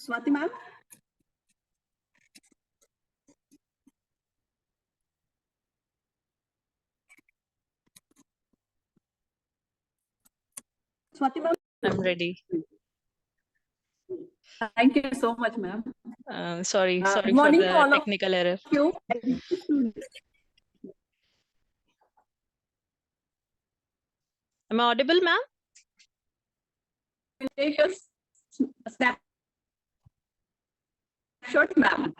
Swati ma'am. Swati ma'am. I'm ready. Thank you so much, ma'am. Sorry Good for morning to the all of technical error. you. Am I audible, ma'am? We'll take a snapshot, ma'am.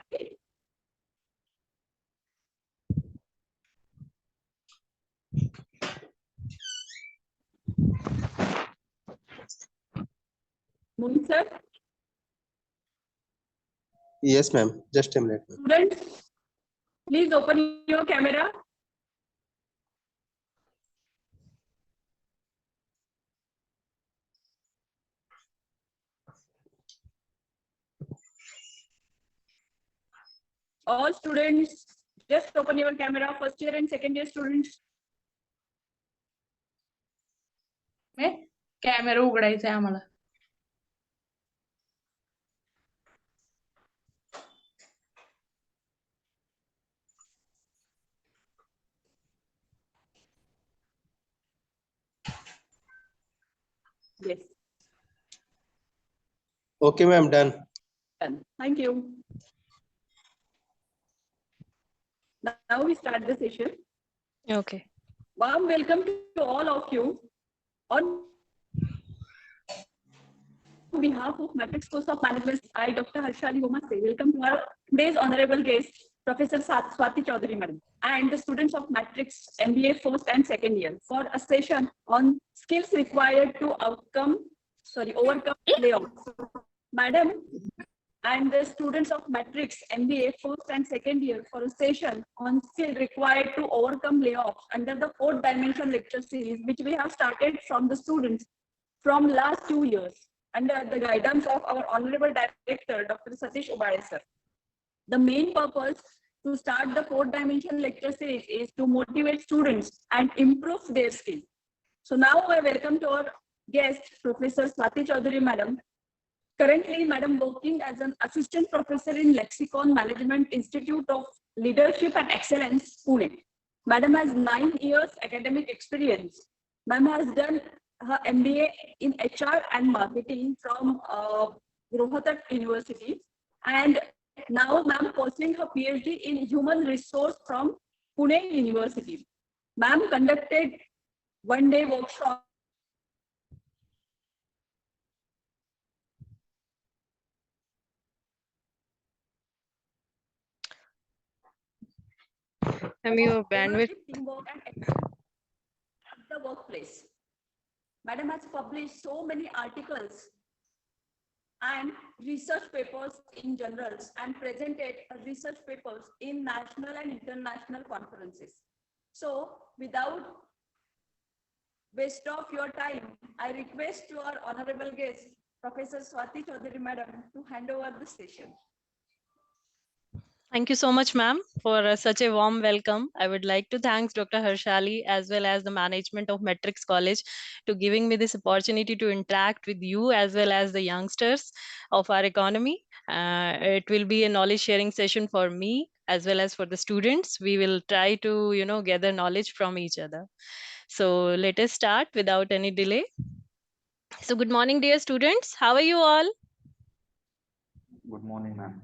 Morning, sir. Yes, ma'am. Just a minute. Students, please open your camera. All students, just open your camera. First year and second year students. Camera उघडायचा आहे आम्हाला. Yes. Okay, ma'am. Done. Done. Thank you. Now we start the session. Okay. Warm welcome to all of you. On behalf of Matrix Course of Management, I, Dr. Harshali Gomase, welcome to our today's honorable guest, Professor Swati Chaudhary Madam, and the students of Matrix MBA first and second year for a session on skills required to overcome layoffs. Madam and the students of Matrix MBA first and second year for a session on skills required to overcome layoffs under the 4th dimension lecture series, which we have started from the students from last 2 years under the guidance of our honorable director, Dr. Satish Ubade sir. The main purpose to start the 4th dimension lecture series is to motivate students and improve their skills. So now I welcome to our guest, Professor Swati Chaudhary Madam. Currently, Madam working as an assistant professor in Lexicon Management Institute of Leadership and Excellence, Pune. Madam has 9 years academic experience. Ma'am has done her MBA in HR and marketing from Rohtak University, and now ma'am pursuing her PhD in human resource from Pune University. Ma'am conducted one-day workshop Your bandwidth. Teamwork and the workplace. Madam has published so many articles and research papers in journals and presented research papers in national and international conferences. So without waste of your time, I request to our honorable guest, Professor Swati Chaudhary Madam, to hand over the session. Thank you so much, ma'am, for such a warm welcome. I would like to thank Dr. Harshali as well as the management of Matrix College to giving me this opportunity to interact with you as well as the youngsters of our economy. It will be a knowledge sharing session for me as well as for the students. We will try to, gather knowledge from each other. So let us start without any delay. So good morning, dear students. How are you all? Good morning, ma'am.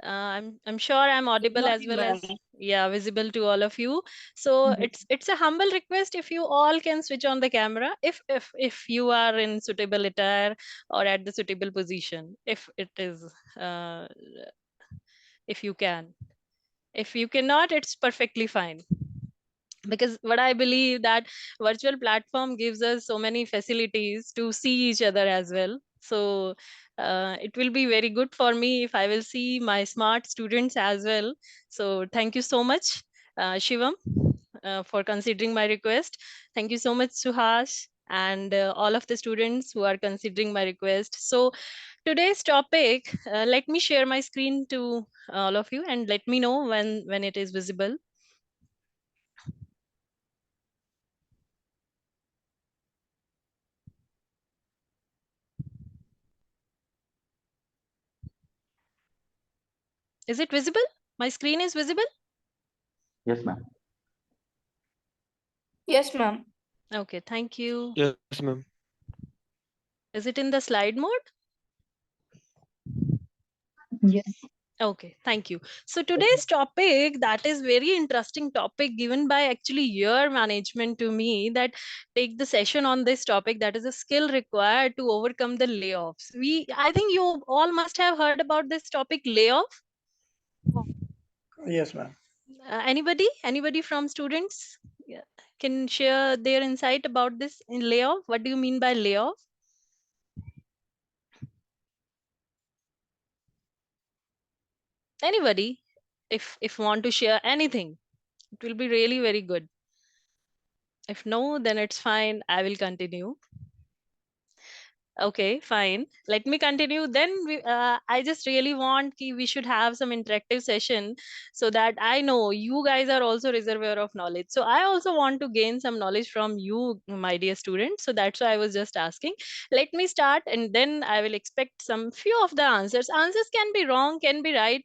I'm sure I'm audible as well as visible to all of you. So it's a humble request if you all can switch on the camera if you are in suitable attire or at the suitable position, if it is if you can. If you cannot, it's perfectly fine, because what I believe that virtual platform gives us so many facilities to see each other as well. So it will be very good for me if I will see my smart students as well. So thank you so much, Shivam, for considering my request. Thank you so much, Suhas, and all of the students who are considering my request. So today's topic, let me share my screen to all of you and let me know when it is visible. Is it visible? My screen is visible? Yes, ma'am. Yes, ma'am. Okay, thank you. Yes, ma'am. Is it in the slide mode? Yes. Okay, thank you. So today's topic, that is very interesting topic given by actually your management to me, that take the session on this topic, that is a skill required to overcome the layoffs. I think you all must have heard about this topic, layoff. Yes, ma'am. Anybody from students, yeah, can share their insight about this in layoff? What do you mean by layoff? Anybody, if want to share anything, it will be really very good. If no, then it's fine, I will continue. Okay, fine. Let me continue. Then I just really want we should have some interactive session, so that I know you guys are also reservoir of knowledge. So I also want to gain some knowledge from you, my dear students. So that's why I was just asking. Let me start, and then I will expect some few of the answers. Answers can be wrong, can be right.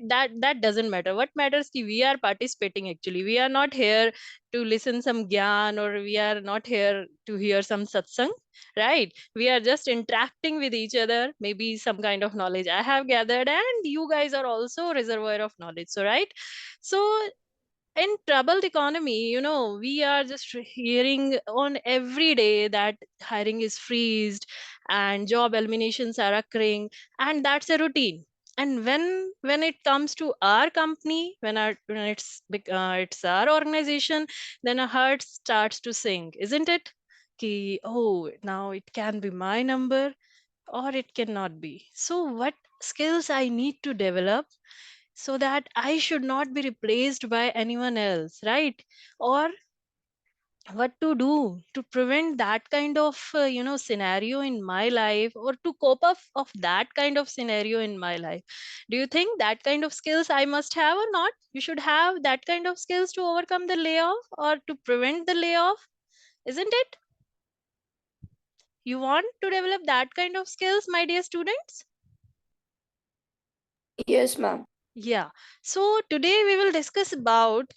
That doesn't matter. What matters is we are participating actually. We are not here to listen some gyan, or we are not here to hear some satsang, right? We are just interacting with each other, maybe some kind of knowledge I have gathered, and you guys are also reservoir of knowledge, so right. So in troubled economy, we are just hearing on every day that hiring is freezed and job eliminations are occurring, and that's a routine. And when it comes to our company, it's our organization, then a heart starts to sink, isn't it? Ki, oh, now it can be my number or it cannot be. So what skills I need to develop so that I should not be replaced by anyone else, right? Or what to do to prevent that kind of scenario in my life, or to cope up of that kind of scenario in my life. Do you think that kind of skills I must have or not? You should have that kind of skills to overcome the layoff or to prevent the layoff, isn't it? You want to develop that kind of skills, my dear students? Yes, ma'am. Yeah. So today we will discuss about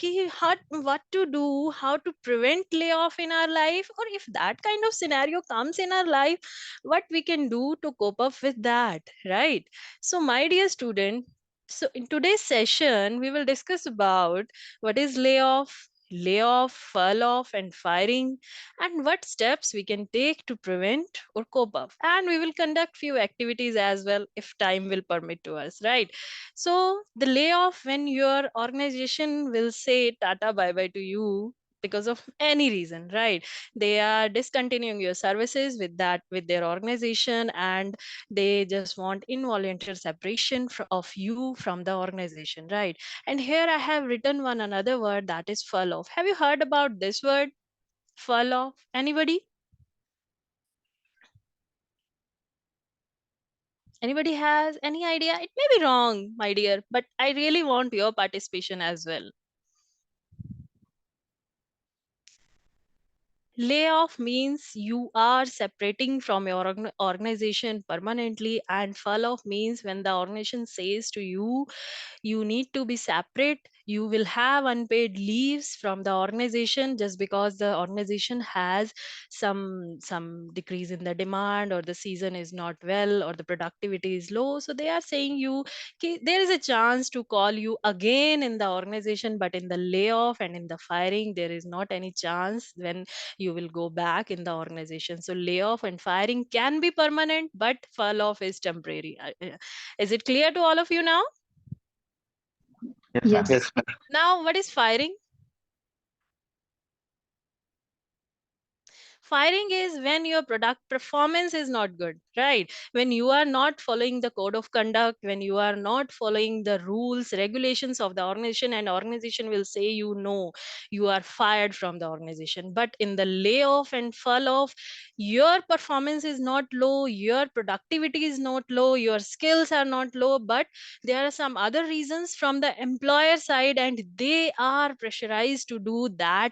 what to do, how to prevent layoff in our life, or if that kind of scenario comes in our life, what we can do to cope up with that, right? So my dear student, so in today's session, we will discuss about what is layoff, fall off, and firing, and what steps we can take to prevent or cope up. And we will conduct few activities as well if time will permit to us, right? So the layoff, when your organization will say tata bye bye to you because of any reason, right? They are discontinuing your services with their organization, and they just want involuntary separation of you from the organization, right? And here I have written one another word, that is fall off. Have you heard about this word, fall off? Anybody? Anybody has any idea? It may be wrong, my dear, but I really want your participation as well. Layoff means you are separating from your organization permanently, and fall off means when the organization says to you, you need to be separate. You will have unpaid leaves from the organization just because the organization has some decrease in the demand, or the season is not well, or the productivity is low. So they are saying you, okay, there is a chance to call you again in the organization, but in the layoff and in the firing there is not any chance when you will go back in the organization. So layoff and firing can be permanent, but fall off is temporary. Is it clear to all of you now? Yes, ma'am. Yes, ma'am. Now, what is firing? Firing is when your product performance is not good, right? When you are not following the code of conduct, when you are not following the rules, regulations of the organization, and organization will say you know, you are fired from the organization. But in the layoff and fall off, your performance is not low, your productivity is not low, your skills are not low, but there are some other reasons from the employer side, and they are pressurized to do that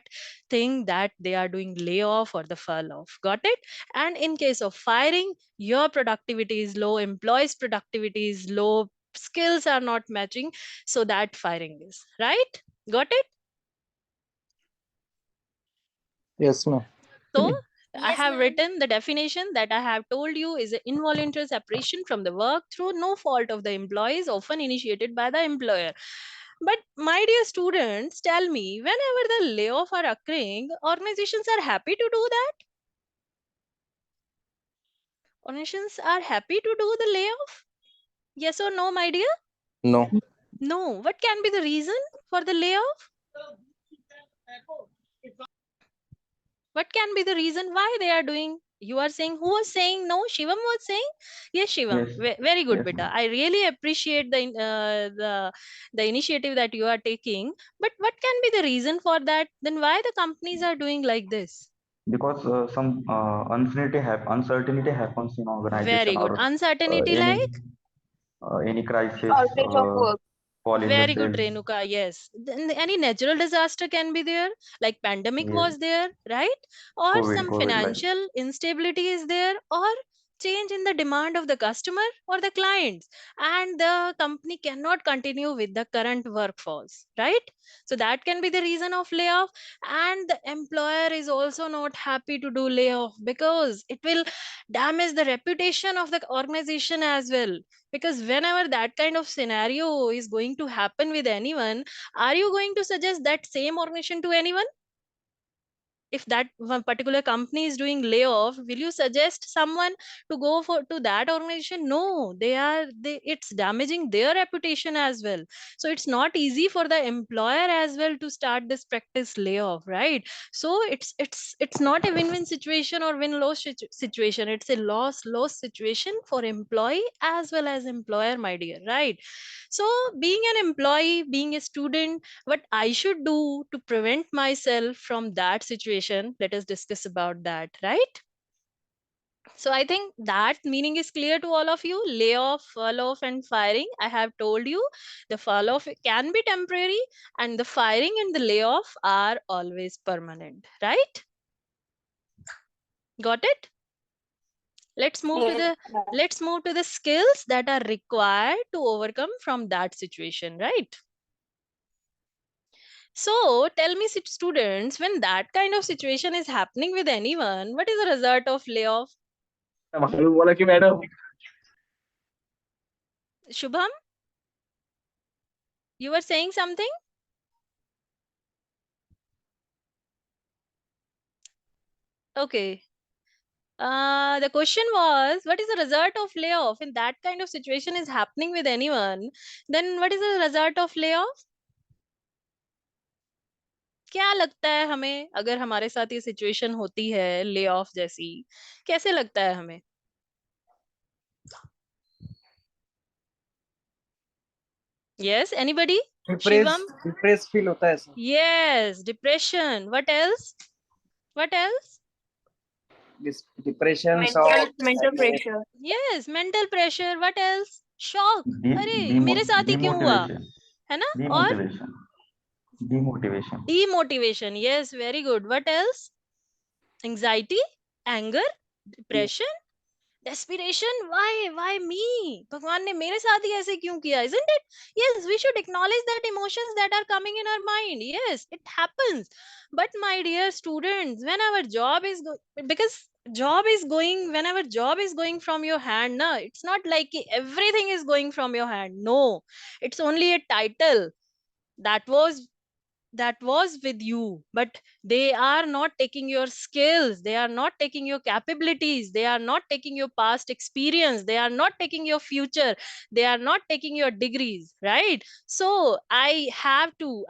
thing that they are doing layoff or the fall off. Got it? And in case of firing, your productivity is low, employees productivity is low, skills are not matching, so that firing is, right? Got it? Yes, ma'am. So I have written the definition that I have told you is an involuntary separation from the work through no fault of the employees, often initiated by the employer. But my dear students, tell me, whenever the layoff are occurring, organizations are happy to do that? Organizations are happy to do the layoff? Yes or no, my dear? No. No. What can be the reason for the layoff? What can be the reason why they are doing? You are saying, who was saying no? Shivam was saying yes. Shivam, Yes. very good, Yes, beta. ma'am. I really appreciate the initiative that you are taking. But what can be the reason for that? Then why the companies are doing like this? Because some uncertainty happens in organization, Very good. or Uncertainty, like any crisis Shortage of work. fall in the very good, sales. Renuka. Yes. Then any natural disaster can be there, like pandemic Yes, was there, right? Or some COVID like. financial instability is there, or change in the demand of the customer or the clients, and the company cannot continue with the current workforce, right? So that can be the reason of layoff. And the employer is also not happy to do layoff because it will damage the reputation of the organization as well. Because whenever that kind of scenario is going to happen with anyone, are you going to suggest that same organization to anyone? If that one particular company is doing layoff, will you suggest someone to go for to that organization? No, it's damaging their reputation as well. So it's not easy for the employer as well to start this practice layoff, right? So it's not a win-win situation or win-loss situation. It's a loss situation for employee as well as employer, my dear, right? So being an employee, being a student, what I should do to prevent myself from that situation, let us discuss about that, right? So I think that meaning is clear to all of you. Layoff, fall-off, and firing. I have told you the fall-off can be temporary, and the firing and the layoff are always permanent, right? Got it? Let's move to Yes, the ma'am. let's move to the skills that are required to overcome from that situation, right? So tell me, students, when that kind of situation is happening with anyone, what is the result of layoff? बोला कि madam Shubham, you were saying something? Okay. The question was, what is the result of layoff? When that kind of situation is happening with anyone, then what is the result of layoff? क्या लगता है हमें, अगर हमारे साथ ये situation होती है ले ऑफ जैसी, कैसे लगता है हमें? Yes, anybody? Shivam? Depress feel होता है sir Yes, depression. What else? What else? Depression Mental pressure. Yes, mental pressure. What else? Shock. अरे ये मेरे साथ ही क्यों हुआ, Demotivation. है ना? और Demotivation. Demotivation. demotivation. Yes, very good. What else? Anxiety, anger, depression, desperation. Why me? भगवान ने मेरे साथ ही ऐसे क्यों किया? Isn't it? Yes, we should acknowledge that emotions that are coming in our mind. Yes, it happens. But my dear students, when our job is because job is going, whenever job is going from your hand, na, it's not like everything is going from your hand. No, it's only a title that was with you, but they are not taking your skills, they are not taking your capabilities, they are not taking your past experience, they are not taking your future, they are not taking your degrees, right? So I have to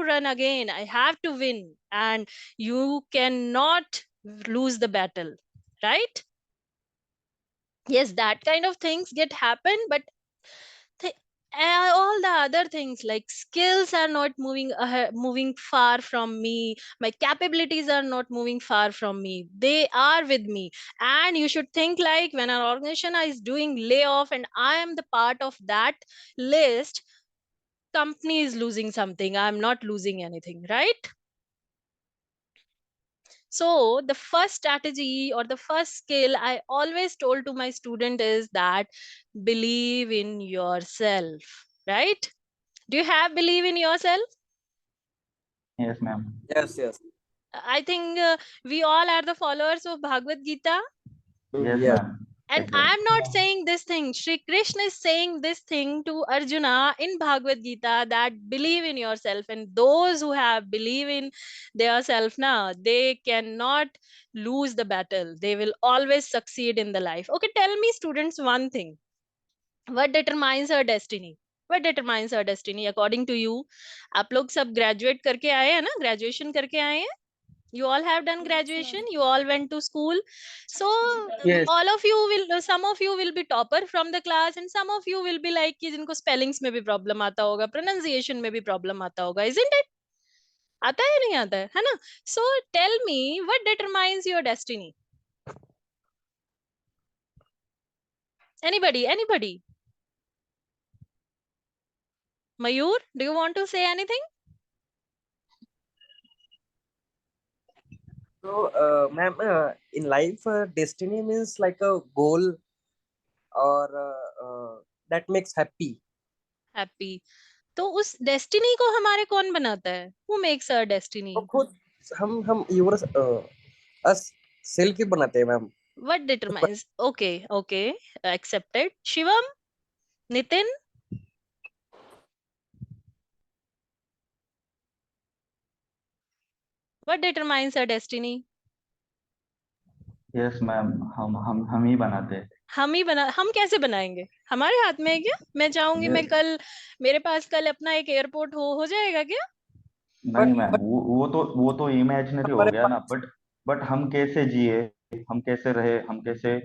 run again, I have to win, and you cannot lose the battle, right? Yes, that kind of things get happen, but th- all the other things like skills are not moving ahead, moving far from me, my capabilities are not moving far from me, they are with me. And you should think like, when an organization is doing layoff and I am the part of that list, company is losing something, I'm not losing anything, right? So the first strategy or the first skill I always told to my student is that believe in yourself, right? Do you have believe in yourself? Yes, ma'am. Yes, yes. I think we all are the followers of Bhagavad Gita. Yes, Yes. ma'am. And Exactly. I'm not saying this thing. Shri Krishna is saying this thing to Arjuna in Bhagavad Gita, that believe in yourself. And those who have believe in their self now, they cannot lose the battle. They will always succeed in the life. Okay, tell me, students, one thing. What determines our destiny? What determines our destiny according to you? आप लोग सब graduate करके आए हैं ना? Graduation करके आए हैं? You all have done graduation, you all went to school, so Yes. all of you will, some of you will be topper from the class and some of you will be like कि जिनको spellings में भी problem आता होगा, pronunciation में भी problem आता होगा, isn't it? आता है नहीं आता है ना? So tell me, what determines your destiny? Anybody? Mayur, do you want to say anything? So, ma'am, in life, destiny means like a goal or that makes happy. Happy. तो उस destiny को हमारे कौन बनाता है? Who makes our destiny? तो खुद हम यूर अस सेल के बनाते हैं ma'am. What determines? Okay, accepted. Shivam, Nitin, what determines our destiny? Yes, ma'am. हम ही बनाते हैं. हम कैसे बनाएंगे? हमारे हाथ में है क्या? मैं चाहूंगी मैं Yes. कल, मेरे पास कल अपना एक एयरपोर्ट हो जाएगा क्या? नहीं But- मैम, वो तो इमेजिनरी हो हमारे गया ना. पास- बट हम कैसे जिए, हम कैसे रहे, हम कैसे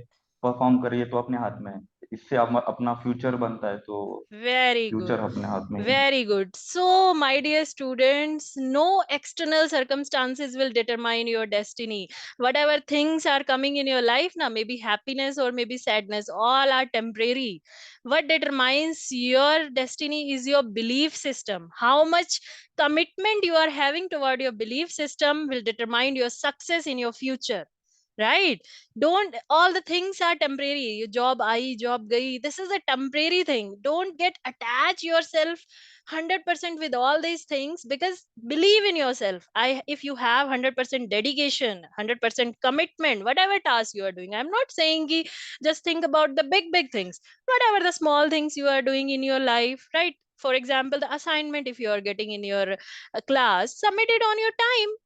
परफॉर्म करिए, तो अपने हाथ में है. इससे अपना फ्यूचर बनता है, तो Very good. फ्यूचर अपने हाथ में ही. Very good. So, my dear students, no external circumstances will determine your destiny. Whatever things are coming in your life now, maybe happiness or maybe sadness, all are temporary. What determines your destiny is your belief system. How much commitment you are having toward your belief system will determine your success in your future. Right? Don't, all the things are temporary. Your job aayi, job gayi, this is a temporary thing. Don't get attached yourself 100% with all these things, because believe in yourself. If you have 100% dedication, 100% commitment, whatever task you are doing, I'm not saying ki just think about the big things. Whatever the small things you are doing in your life, right? For example, the assignment, if you are getting in your class, submit it on your time.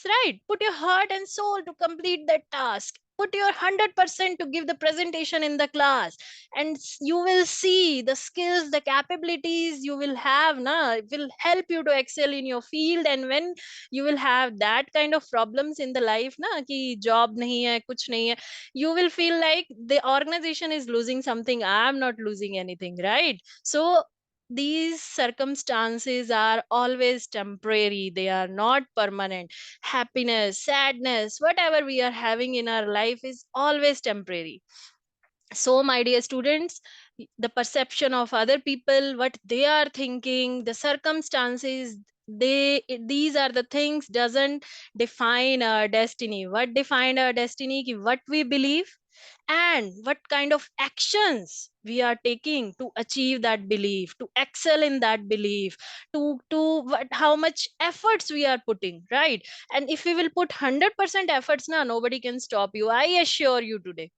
Right, put your heart and soul to complete that task, put your 100% to give the presentation in the class, and you will see the skills, the capabilities you will have na, it will help you to excel in your field. And when you will have that kind of problems in the life na, ki job nahi hai, kuch nahi hai, you will feel like the organization is losing something, I am not losing anything, right? So these circumstances are always temporary, they are not permanent. Happiness, sadness, whatever we are having in our life is always temporary. So my dear students, the perception of other people, what they are thinking, the circumstances, these are the things doesn't define our destiny. What define our destiny? Ki what we believe and what kind of actions we are taking to achieve that belief, to excel in that belief, to what, how much efforts we are putting, right? And if we will put 100% efforts now, nobody can stop you, I assure you today.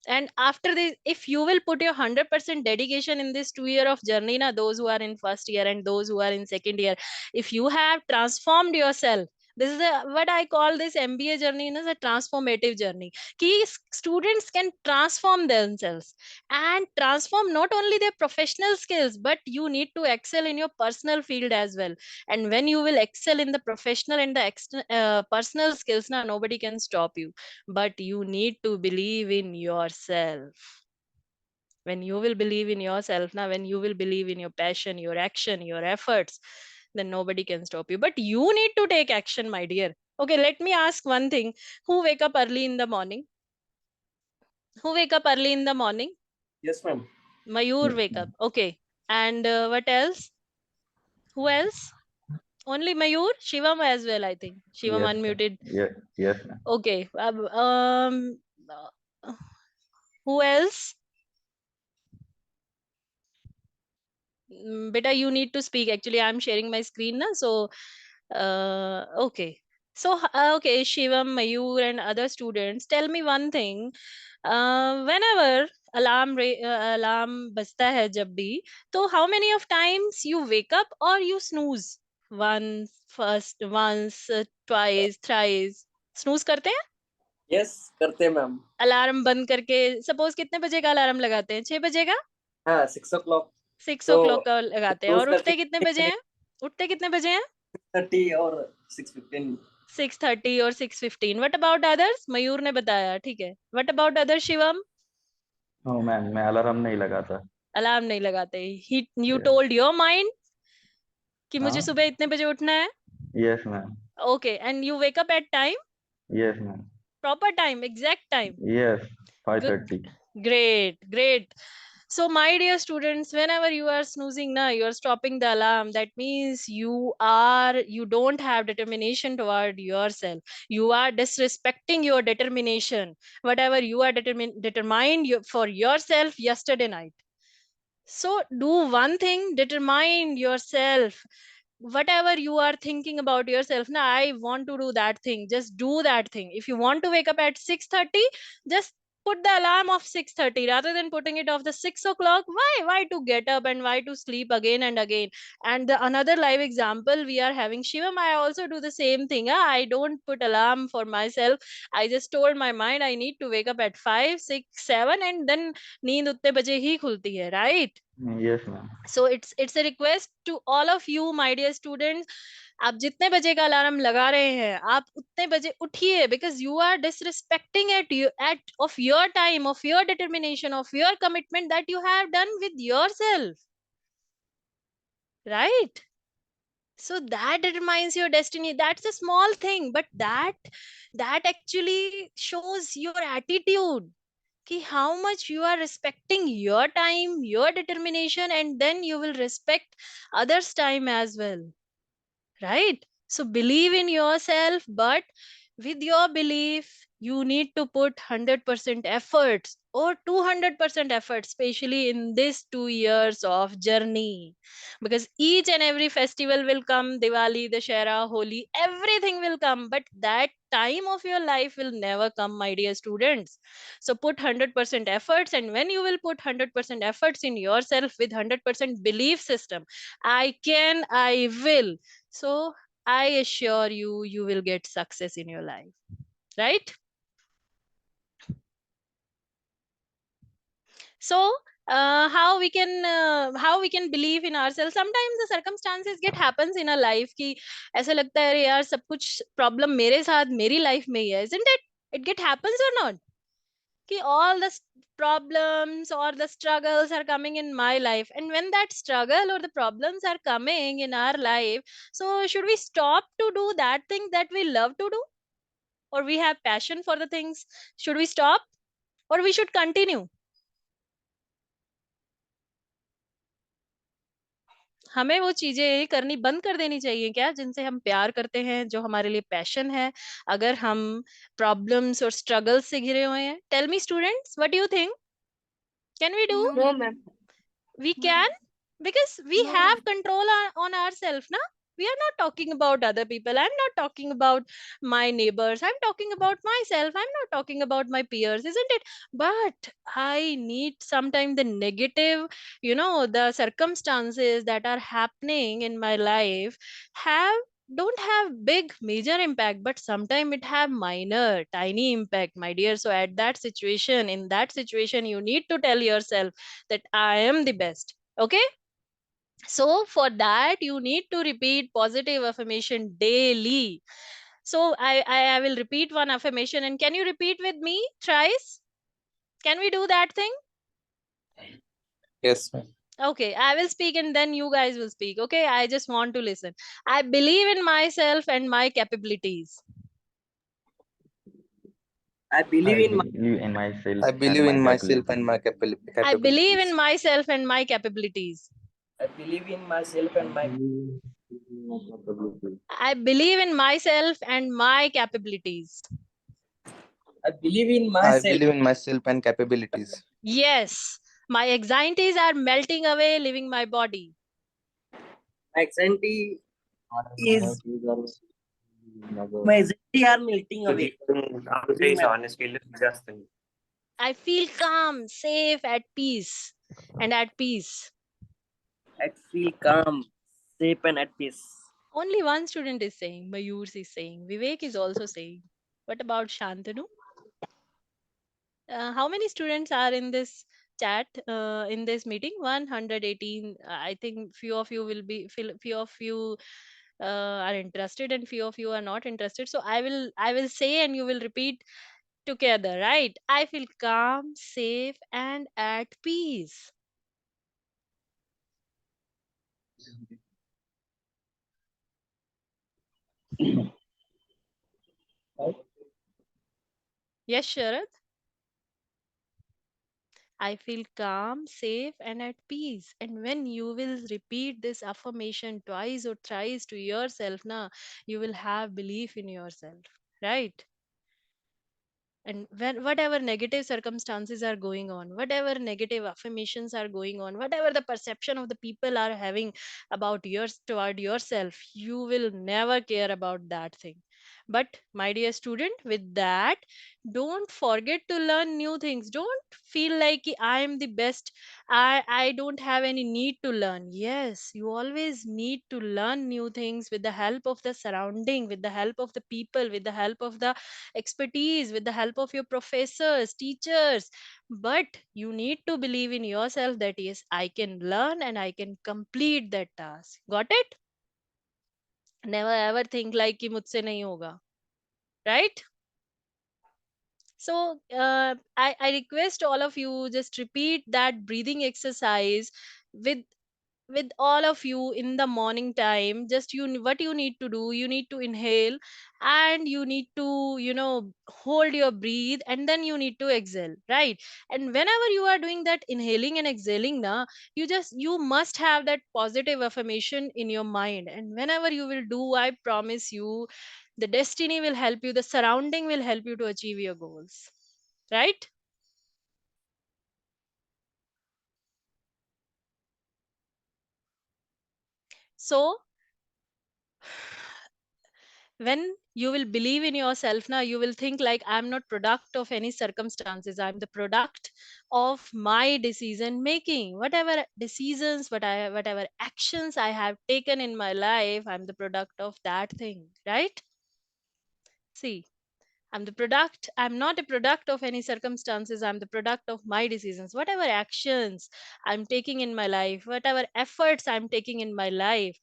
And after this, if you will put your 100% dedication in this 2 year of journey na, those who are in first year and those who are in second year, if you have transformed yourself, this is what I call this MBA journey is a transformative journey. Key students can transform themselves and transform not only their professional skills, but you need to excel in your personal field as well. And when you will excel in the professional and the personal skills na, nobody can stop you. But you need to believe in yourself. When you will believe in yourself now, when you will believe in your passion, your action, your efforts, then nobody can stop you. But you need to take action, my dear. Okay, let me ask one thing. Who wake up early in the morning? Who wake up early in the morning? Yes, ma'am. Mayur Yes, wake up. ma'am. Okay. And what else? Who else? Only Mayur? Shivam as well, I think. Shivam Yes, sir. unmuted. Yes, ma'am. Okay. Who else? Beta, you need to speak. Actually, I'm sharing my screen now. So, okay. So, okay, Shivam, Mayur, and other students, tell me one thing. Whenever alarm बजता है जब भी, तो how many of times you wake up or you snooze? Once, twice, thrice. Snooze करते हैं? Yes, करते हैं ma'am. Alarm बंद करके सपोज कितने बजे का अलार्म लगाते हैं? 6 बजे का? हाँ, 6 o'clock. 6 तो o'clock का लगाते हैं. snooze और करके उठते कितने बजे हैं? उठते कितने बजे हैं? 6:30 और 6:15. 6:30 और 6:15. What about others? मयूर ने बताया, ठीक है. What about others, Shivam? No ma'am, मैं अलार्म नहीं लगाता. अलार्म नहीं लगाते. You Yeah. told your mind कि मुझे हाँ. सुबह इतने बजे उठना है. Yes, ma'am. Okay, and you wake up at time? Yes, ma'am. Proper time, exact time. Yes, 5:30. Great, great. So, my dear students, whenever you are snoozing now, you are stopping the alarm. That means you don't have determination toward yourself. You are disrespecting your determination. Whatever you are determined for yourself yesterday night. So, do one thing, determine yourself. Whatever you are thinking about yourself, now I want to do that thing. Just do that thing. If you want to wake up at 6:30, just put the alarm of 6:30 rather than putting it off the 6 o'clock. Why to get up and why to sleep again and again? And another live example we are having, Shivam, I also do the same thing. I don't put alarm for myself. I just told my mind I need to wake up at 5, 6, 7, and then नींद उतने बजे ही खुलती है, right? Yes, ma'am. So it's a request to all of you, my dear students. आप जितने बजे का alarm लगा रहे हैं, आप उतने बजे उठिए, because you are disrespecting of your time, of your determination, of your commitment that you have done with yourself, right? So that determines your destiny. That's a small thing, but that actually shows your attitude. How much you are respecting your time, your determination, and then you will respect others' time as well, right? So believe in yourself, but with your belief, you need to put 100% efforts or 200% effort, especially in this 2 years of journey, because each and every festival will come, Diwali, Dashera, Holi, everything will come, but that time of your life will never come, my dear students. So put 100% efforts, and when you will put 100% efforts in yourself with 100% belief system, I can, I will, so I assure you, you will get success in your life, right? So how we can believe in ourselves? Sometimes the circumstances get happens in our life कि ऐसा लगता है अरे यार सब कुछ problem मेरे साथ मेरी life में ही है, isn't it? It get happens or not? कि all the problems or the struggles are coming in my life, and when that struggle or the problems are coming in our life, so should we stop to do that thing that we love to do, or we have passion for the things? Should we stop or we should continue? हमें वो चीजें करनी बंद कर देनी चाहिए क्या जिनसे हम प्यार करते हैं, जो हमारे लिए पैशन है, अगर हम प्रॉब्लम्स और स्ट्रगल्स से घिरे हुए हैं? Tell me students, what do you think? Can we do? No, ma'am. We can, because we have control on ourselves na. We are not talking about other people. I'm not talking about my neighbors. I'm talking about myself. I'm not talking about my peers, isn't it? But I need sometimes the negative, the circumstances that are happening in my life don't have big major impact, but sometimes it have minor tiny impact, my dear. So at that situation, in that situation, you need to tell yourself that I am the best. Okay, so for that you need to repeat positive affirmation daily. So I will repeat one affirmation, and can you repeat with me thrice? Can we do that thing? Yes, ma'am. Okay, I will speak and then you guys will speak. Okay, I just want to listen. I believe in myself and my capabilities. I believe in myself. I believe in myself and my capabilities. I believe in myself and my capabilities. I believe in myself and my I believe in myself and my capabilities. I believe in I myself. believe in myself and capabilities. Yes, my anxieties are melting away, leaving my body. Anxiety is my anxiety are melting away. I feel calm, safe, at peace, and at peace. I feel calm, safe, and at peace. Only one student is saying, Mayur is saying, Vivek is also saying. What about Shantanu? How many students are in this chat, in this meeting? 118. I think few of you will be, few of you are interested and few of you are not interested. So I will say and you will repeat together, right? I feel calm, safe, and at peace. Yes, Sharad. I feel calm, safe, and at peace. And when you will repeat this affirmation twice or thrice to yourself, you will have belief in yourself, right? And when whatever negative circumstances are going on, whatever negative affirmations are going on, whatever the perception of the people are having about yours toward yourself, you will never care about that thing. But my dear student, with that, don't forget to learn new things. Don't feel like I am the best. I don't have any need to learn. Yes, you always need to learn new things with the help of the surrounding, with the help of the people, with the help of the expertise, with the help of your professors, teachers. But you need to believe in yourself that yes, I can learn and I can complete that task. Got it? Never ever think like कि मुझसे नहीं होगा, right? So I request all of you just repeat that breathing exercise with all of you in the morning time. Just what you need to do, you need to inhale and you need to hold your breathe, and then you need to exhale, right? And whenever you are doing that inhaling and exhaling you must have that positive affirmation in your mind, and whenever you will do, I promise you, the destiny will help you, the surrounding will help you to achieve your goals, right? So when you will believe in yourself now, you will think like I'm not product of any circumstances, I'm the product of my decision making. Whatever decisions, whatever actions I have taken in my life, I'm the product of that thing, right? See, I'm not a product of any circumstances, I'm the product of my decisions. Whatever actions I'm taking in my life, whatever efforts I'm taking in my life,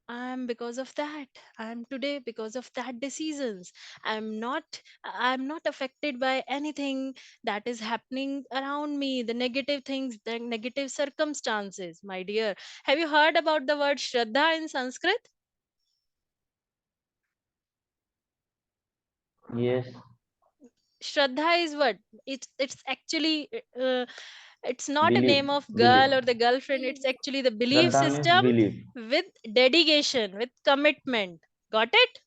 I'm because of that. I'm today because of that decisions. I'm not affected by anything that is happening around me, the negative things, the negative circumstances. My dear, have you heard about the word Shraddha in Sanskrit? Yes. Shraddha is what? It's actually it's not a Believe. name of Believe. girl or the girlfriend. It's actually the belief Shraddha means system belief. with dedication, with commitment. Got it?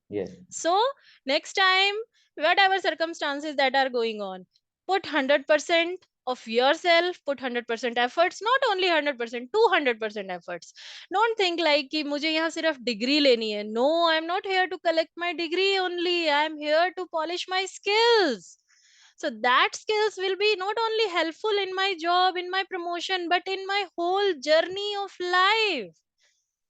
Yes. So next time, whatever circumstances that are going on, put 100% of yourself, put 100% efforts, not only 100%, 200% efforts. Don't think like कि मुझे यहाँ सिर्फ degree लेनी है. No, I'm not here to collect my degree only. I'm here to polish my skills. So that skills will be not only helpful in my job, in my promotion, but in my whole journey of life,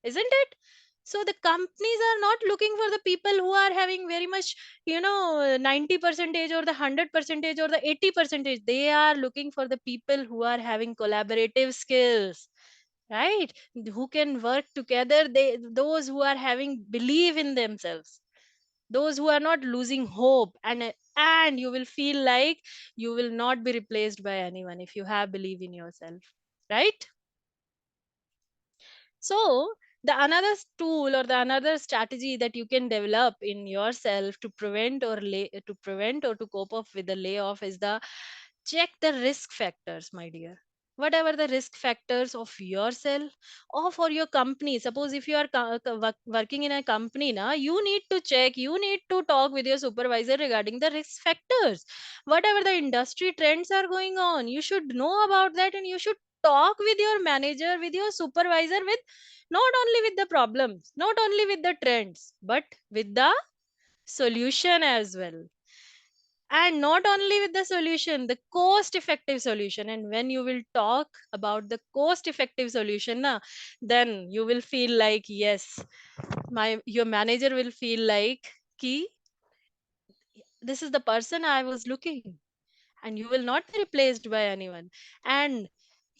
isn't it? So the companies are not looking for the people who are having very much 90 percentage or the 100 percentage or the 80 percentage. They are looking for the people who are having collaborative skills, right? Who can work together, those who are having belief in themselves, those who are not losing hope. And you will feel like you will not be replaced by anyone if you have belief in yourself, right? So the another tool or the another strategy that you can develop in yourself to prevent or to cope up with the layoff is the check the risk factors, my dear. whatever the risk factors of yourself or for your company. Suppose if you are working in a company now, you need to check, you need to talk with your supervisor regarding the risk factors. Whatever the industry trends are going on, you should know about that, and you should talk with your manager, with your supervisor, with not only with the problems, not only with the trends, but with the solution as well. And not only with the solution, the cost effective solution. And when you will talk about the cost effective solution na, then you will feel like, yes, your manager will feel like ki this is the person I was looking, and you will not be replaced by anyone. And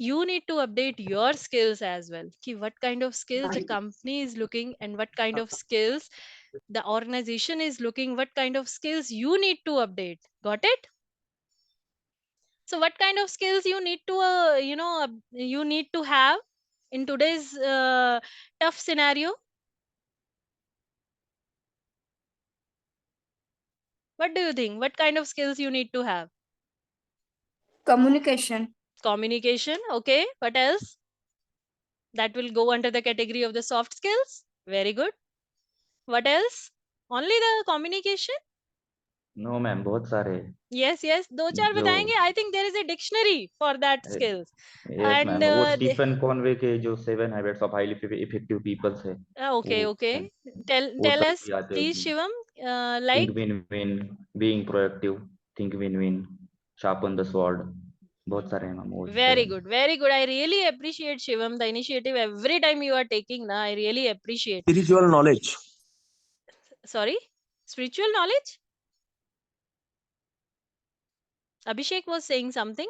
you need to update your skills as well, ki what kind of skills the company is looking, and what kind of skills the organization is looking, what kind of skills you need to update. Got it? So what kind of skills you need to you need to have in today's tough scenario? What do you think? What kind of skills you need to have? Communication. Communication. Okay, what else? That will go under the category of the soft skills. Very good. What else? Only the communication? No ma'am, बहुत सारे Yes, yes, दो चार जो बताएंगे. I think there is a dictionary for that skills. Yes And ma'am, वो Stephen Covey के जो 7 habits of highly effective peoples है, okay, वो okay. वो Tell सब us, भी आते हैं please, उसमें. Shivam. Think Like win win, being proactive, think win win, sharpen the sword, बहुत सारे हैं मैम वो very 7. good, very good. I really appreciate, Shivam, the initiative every time you are taking na. I really appreciate. Spiritual knowledge. Sorry, spiritual knowledge. Abhishek was saying something.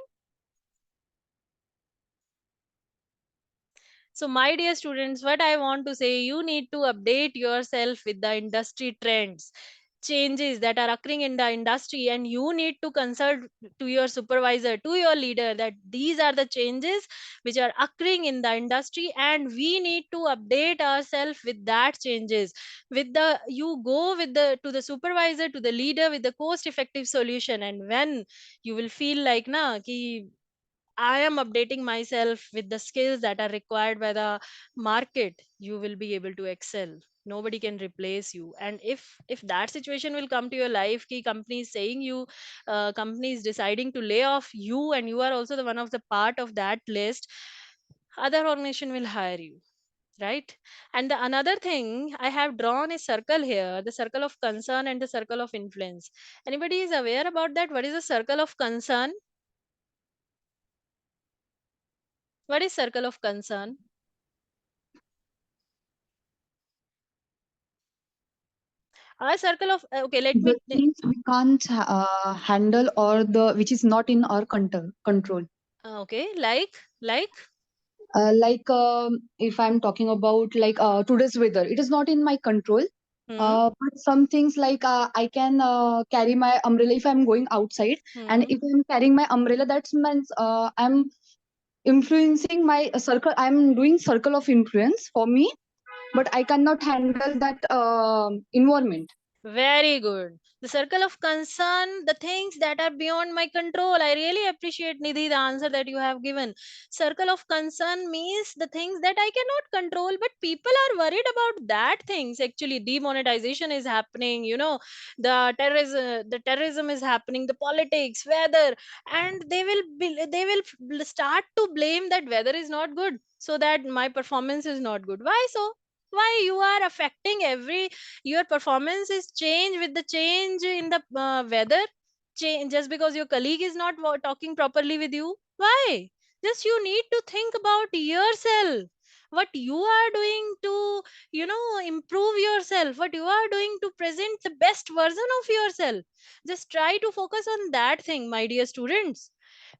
So, my dear students, what I want to say, you need to update yourself with the industry trends, changes that are occurring in the industry, and you need to consult to your supervisor, to your leader, that these are the changes which are occurring in the industry, and we need to update ourselves with that changes. With the you go with the to the supervisor, to the leader with the cost effective solution, and when you will feel like na ki I am updating myself with the skills that are required by the market, you will be able to excel. Nobody can replace you. And if that situation will come to your life, ki company is saying you, company is deciding to lay off you, and you are also the one of the part of that list, other organization will hire you, right? And the another thing, I have drawn a circle here, the circle of concern and the circle of influence. Anybody is aware about that? What is the circle of concern? What is circle of concern? A circle of okay, let me The things we can't handle or the which is not in our control. okay, like Like if I'm talking about like today's weather, it is not in my control. hmm, But some things like I can carry my umbrella if I'm going outside, and hmm. if I'm carrying my umbrella, that means I'm influencing my circle. I'm doing circle of influence for me, but I cannot handle that environment. Very good. The circle of concern, the things that are beyond my control. I really appreciate, Nidhi, the answer that you have given. Circle of concern means the things that I cannot control, but people are worried about that things. Actually, demonetization is happening, the terrorism is happening, the politics, weather, and they will start to blame that weather is not good, so that my performance is not good. Why so? Why you are affecting every your performance is change with the change in the weather change just because your colleague is not talking properly with you? Why? Just you need to think about yourself, what you are doing to improve yourself, what you are doing to present the best version of yourself. Just try to focus on that thing, my dear students.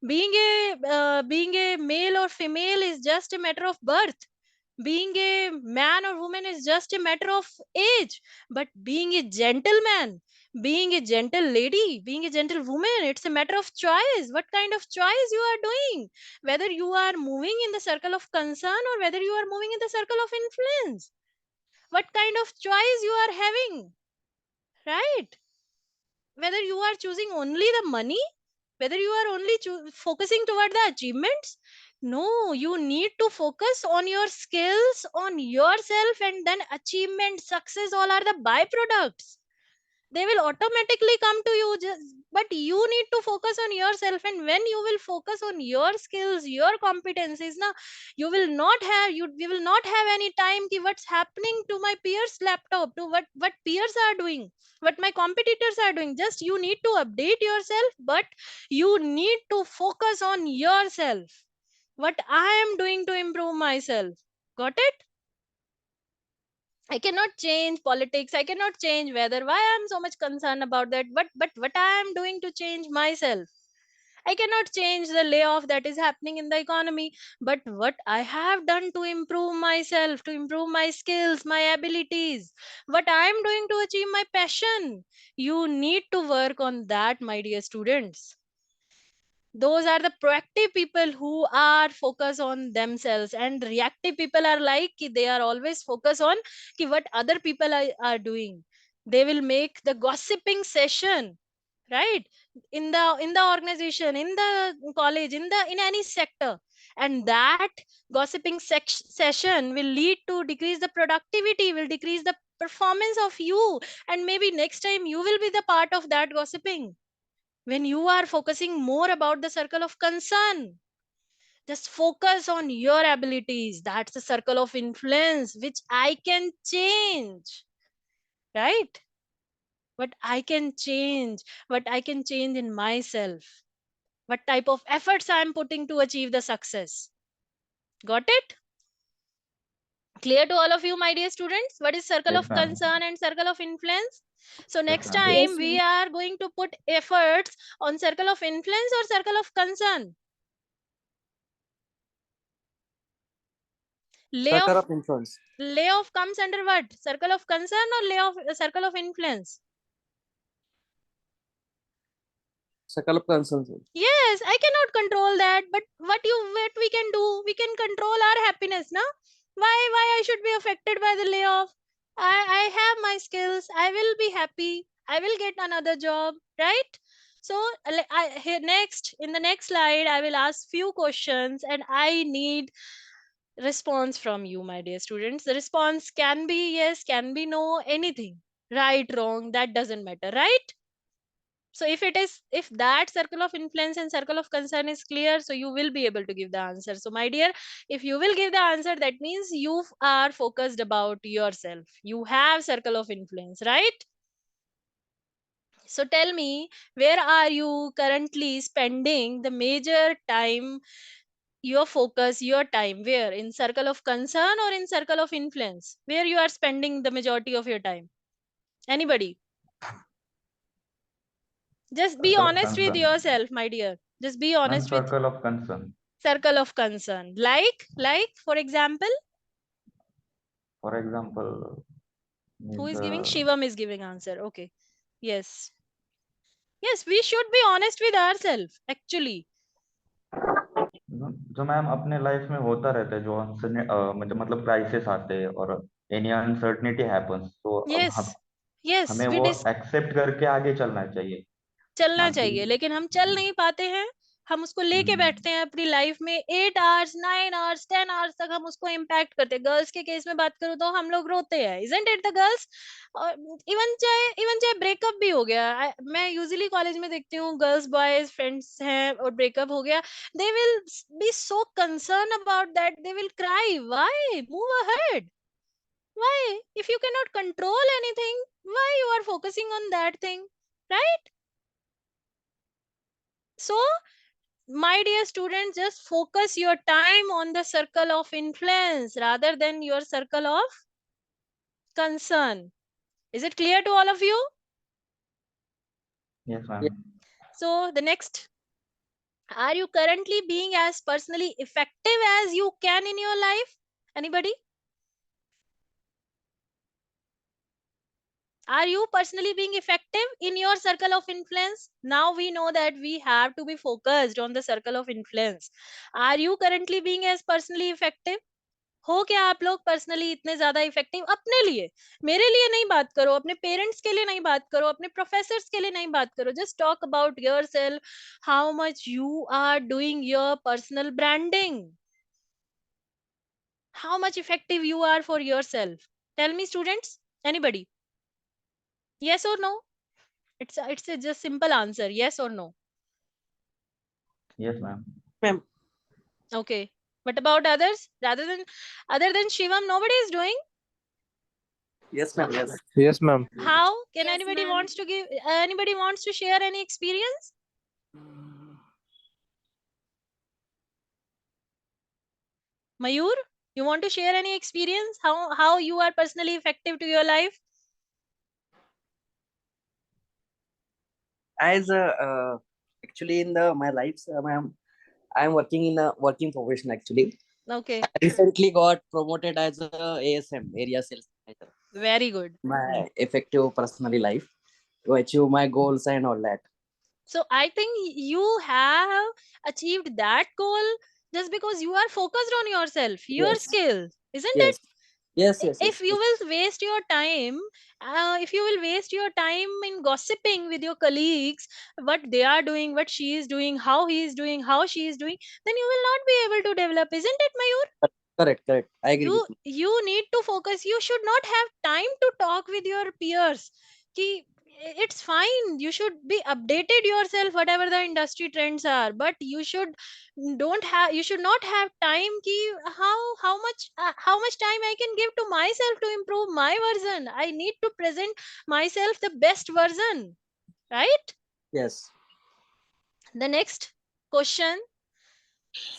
Being a male or female is just a matter of birth. Being a man or woman is just a matter of age. But being a gentleman, being a gentle lady, being a gentle woman, it's a matter of choice. What kind of choice you are doing? Whether you are moving in the circle of concern or whether you are moving in the circle of influence. What kind of choice you are having, right? Whether you are choosing only the money, whether you are only focusing toward the achievements, No, you need to focus on your skills, on yourself, and then achievement, success, all are the byproducts. They will automatically come to you, but you need to focus on yourself. And when you will focus on your skills, your competencies, now you will not have we will not have any time ki what's happening to my peers laptop, to what peers are doing, what my competitors are doing. Just you need to update yourself, but you need to focus on yourself, what I am doing to improve myself. Got it? I cannot change politics. I cannot change weather. Why I am so much concerned about that? But what I am doing to change myself? I cannot change the layoff that is happening in the economy. But what I have done to improve myself, to improve my skills, my abilities, what I am doing to achieve my passion. You need to work on that, my dear students. Those are the proactive people who are focused on themselves, and reactive people are like they are always focused on what other people are doing. They will make the gossiping session, right, in the organization, in the college, in any sector, and that gossiping session will lead to decrease the productivity, will decrease the performance of you, and maybe next time you will be the part of that gossiping. When you are focusing more about the circle of concern, just focus on your abilities. That's the circle of influence which I can change, right? What I can change, what I can change in myself, what type of efforts I'm putting to achieve the success. Got it? Clear to all of you, my dear students, what is circle Yes, of ma'am. concern and circle of influence? So Yes, next ma'am. time Yes, we are going to put efforts on circle of influence or circle of concern. Circle Layoff, of influence. layoff comes under what? Circle of concern or layoff, circle of influence? Circle of concern. Yes, I cannot control that, but what we can do, we can control our happiness, no? Why I should be affected by the layoff? I have my skills. I will be happy. I will get another job, right? So here next, in the next slide, I will ask few questions, and I need response from you, my dear students. The response can be yes, can be no, anything, right, wrong, that doesn't matter, right? So if that circle of influence and circle of concern is clear, so you will be able to give the answer. So my dear, if you will give the answer, that means you are focused about yourself, you have circle of influence, right? So tell me, where are you currently spending the major time, your focus, your time? Where? In circle of concern or in circle of influence? Where you are spending the majority of your time? Anybody? Just be Circle of honest with concern. yourself, my dear. Just be Ma'am, honest with circle of concern. circle of concern. Like, for example, For example, who means is giving? Shivam is giving answer. Okay. Yes. Yes, we should be honest with ourselves, actually. जो ma'am अपने life में होता रहता है, जो मतलब crisis आते हैं और एनी अनसर्टनिटी हैपेंस, तो अब Yes. Yes, हमें we वो एक्सेप्ट करके आगे चलना चाहिए, चलना ना कि चाहिए, लेकिन हम चल नहीं पाते हैं। हम उसको लेके बैठते हैं अपनी लाइफ में 8 आवर्स, 9 आवर्स, 10 आवर्स तक हम उसको इम्पैक्ट करते हैं। गर्ल्स के केस में बात करूँ तो हम लोग रोते हैं, इजंट इट द गर्ल्स? और इवन चाहे ब्रेकअप भी हो गया, मैं यूजुअली कॉलेज में देखती हूँ, गर्ल्स बॉयज फ्रेंड्स हैं और ब्रेकअप हो गया, they will be so concern about that, they will cry, why? Move ahead, why? If you can not control anything, why you are focusing on that thing, right? So, my dear students, just focus your time on the circle of influence rather than your circle of concern. Is it clear to all of you? Yes ma'am. So, the next, are you currently being as personally effective as you can in your life? Anybody? Are you personally being effective in your circle of influence? Now we know that we have to be focused on the circle of influence. Are you currently being as personally effective? हो क्या आप लोग personally इतने ज्यादा effective अपने लिए? मेरे लिए नहीं बात करो, अपने पेरेंट्स के लिए नहीं बात करो, अपने प्रोफेसर्स के लिए नहीं बात करो. Just talk about yourself, how much you are doing your personal branding, how much effective you are for yourself. Tell me, students, anybody, yes or no? It's a just simple answer, yes or no. Yes, ma'am. Ma'am. Okay, what about others? Other than Shivam, nobody is doing. Yes, ma'am. Yes. Yes, ma'am. How can Yes, anybody ma'am. wants to give, anybody wants to share any experience? Mayur, you want to share any experience, how you are personally effective to your life? As actually in the my life, ma'am, I'm working in a working profession actually. Okay, I recently got promoted as a ASM, area sales manager. very good. My effective personally life to achieve my goals and all that. So I think you have achieved that goal just because you are focused on yourself, your Yes. skills, isn't it? Yes. Yes. Yes. If Yes. you will waste your time, if you will waste your time in gossiping with your colleagues, what they are doing, what she is doing, how he is doing, how she is doing, then you will not be able to develop, isn't it, Mayur? Correct. Correct. I agree you with you. you need to focus. You should not have time to talk with your peers ki it's fine, you should be updated yourself whatever the industry trends are, but you should not have time ki how much time I can give to myself to improve my version. I need to present myself the best version, right? Yes. The next question: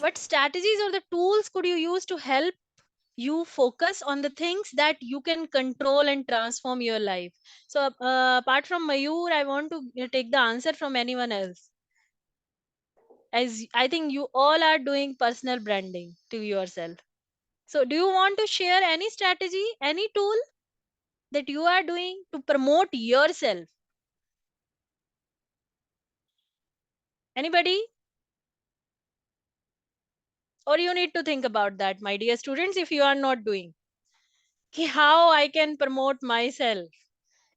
what strategies or the tools could you use to help you focus on the things that you can control and transform your life? So apart from Mayur, I want to take the answer from anyone else, as I think you all are doing personal branding to yourself. So do you want to share any strategy, any tool that you are doing to promote yourself? Anybody? Or you need to think about that, my dear students, if you are not doing, ki how I can promote myself.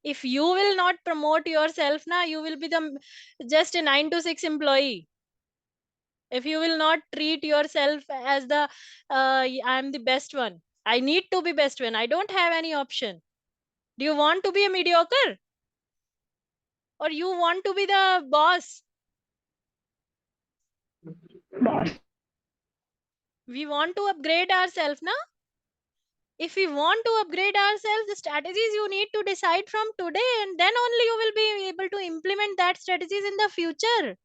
If you will not promote yourself now, you will be the just a 9 to 6 employee. If you will not treat yourself as the I'm the best one, I need to be best one, I don't have any option. Do you want to be a mediocre, or you want to be the boss? We want to upgrade ourselves now. If we want to upgrade ourselves, the strategies you need to decide from today, and then only you will be able to implement that strategies in the future.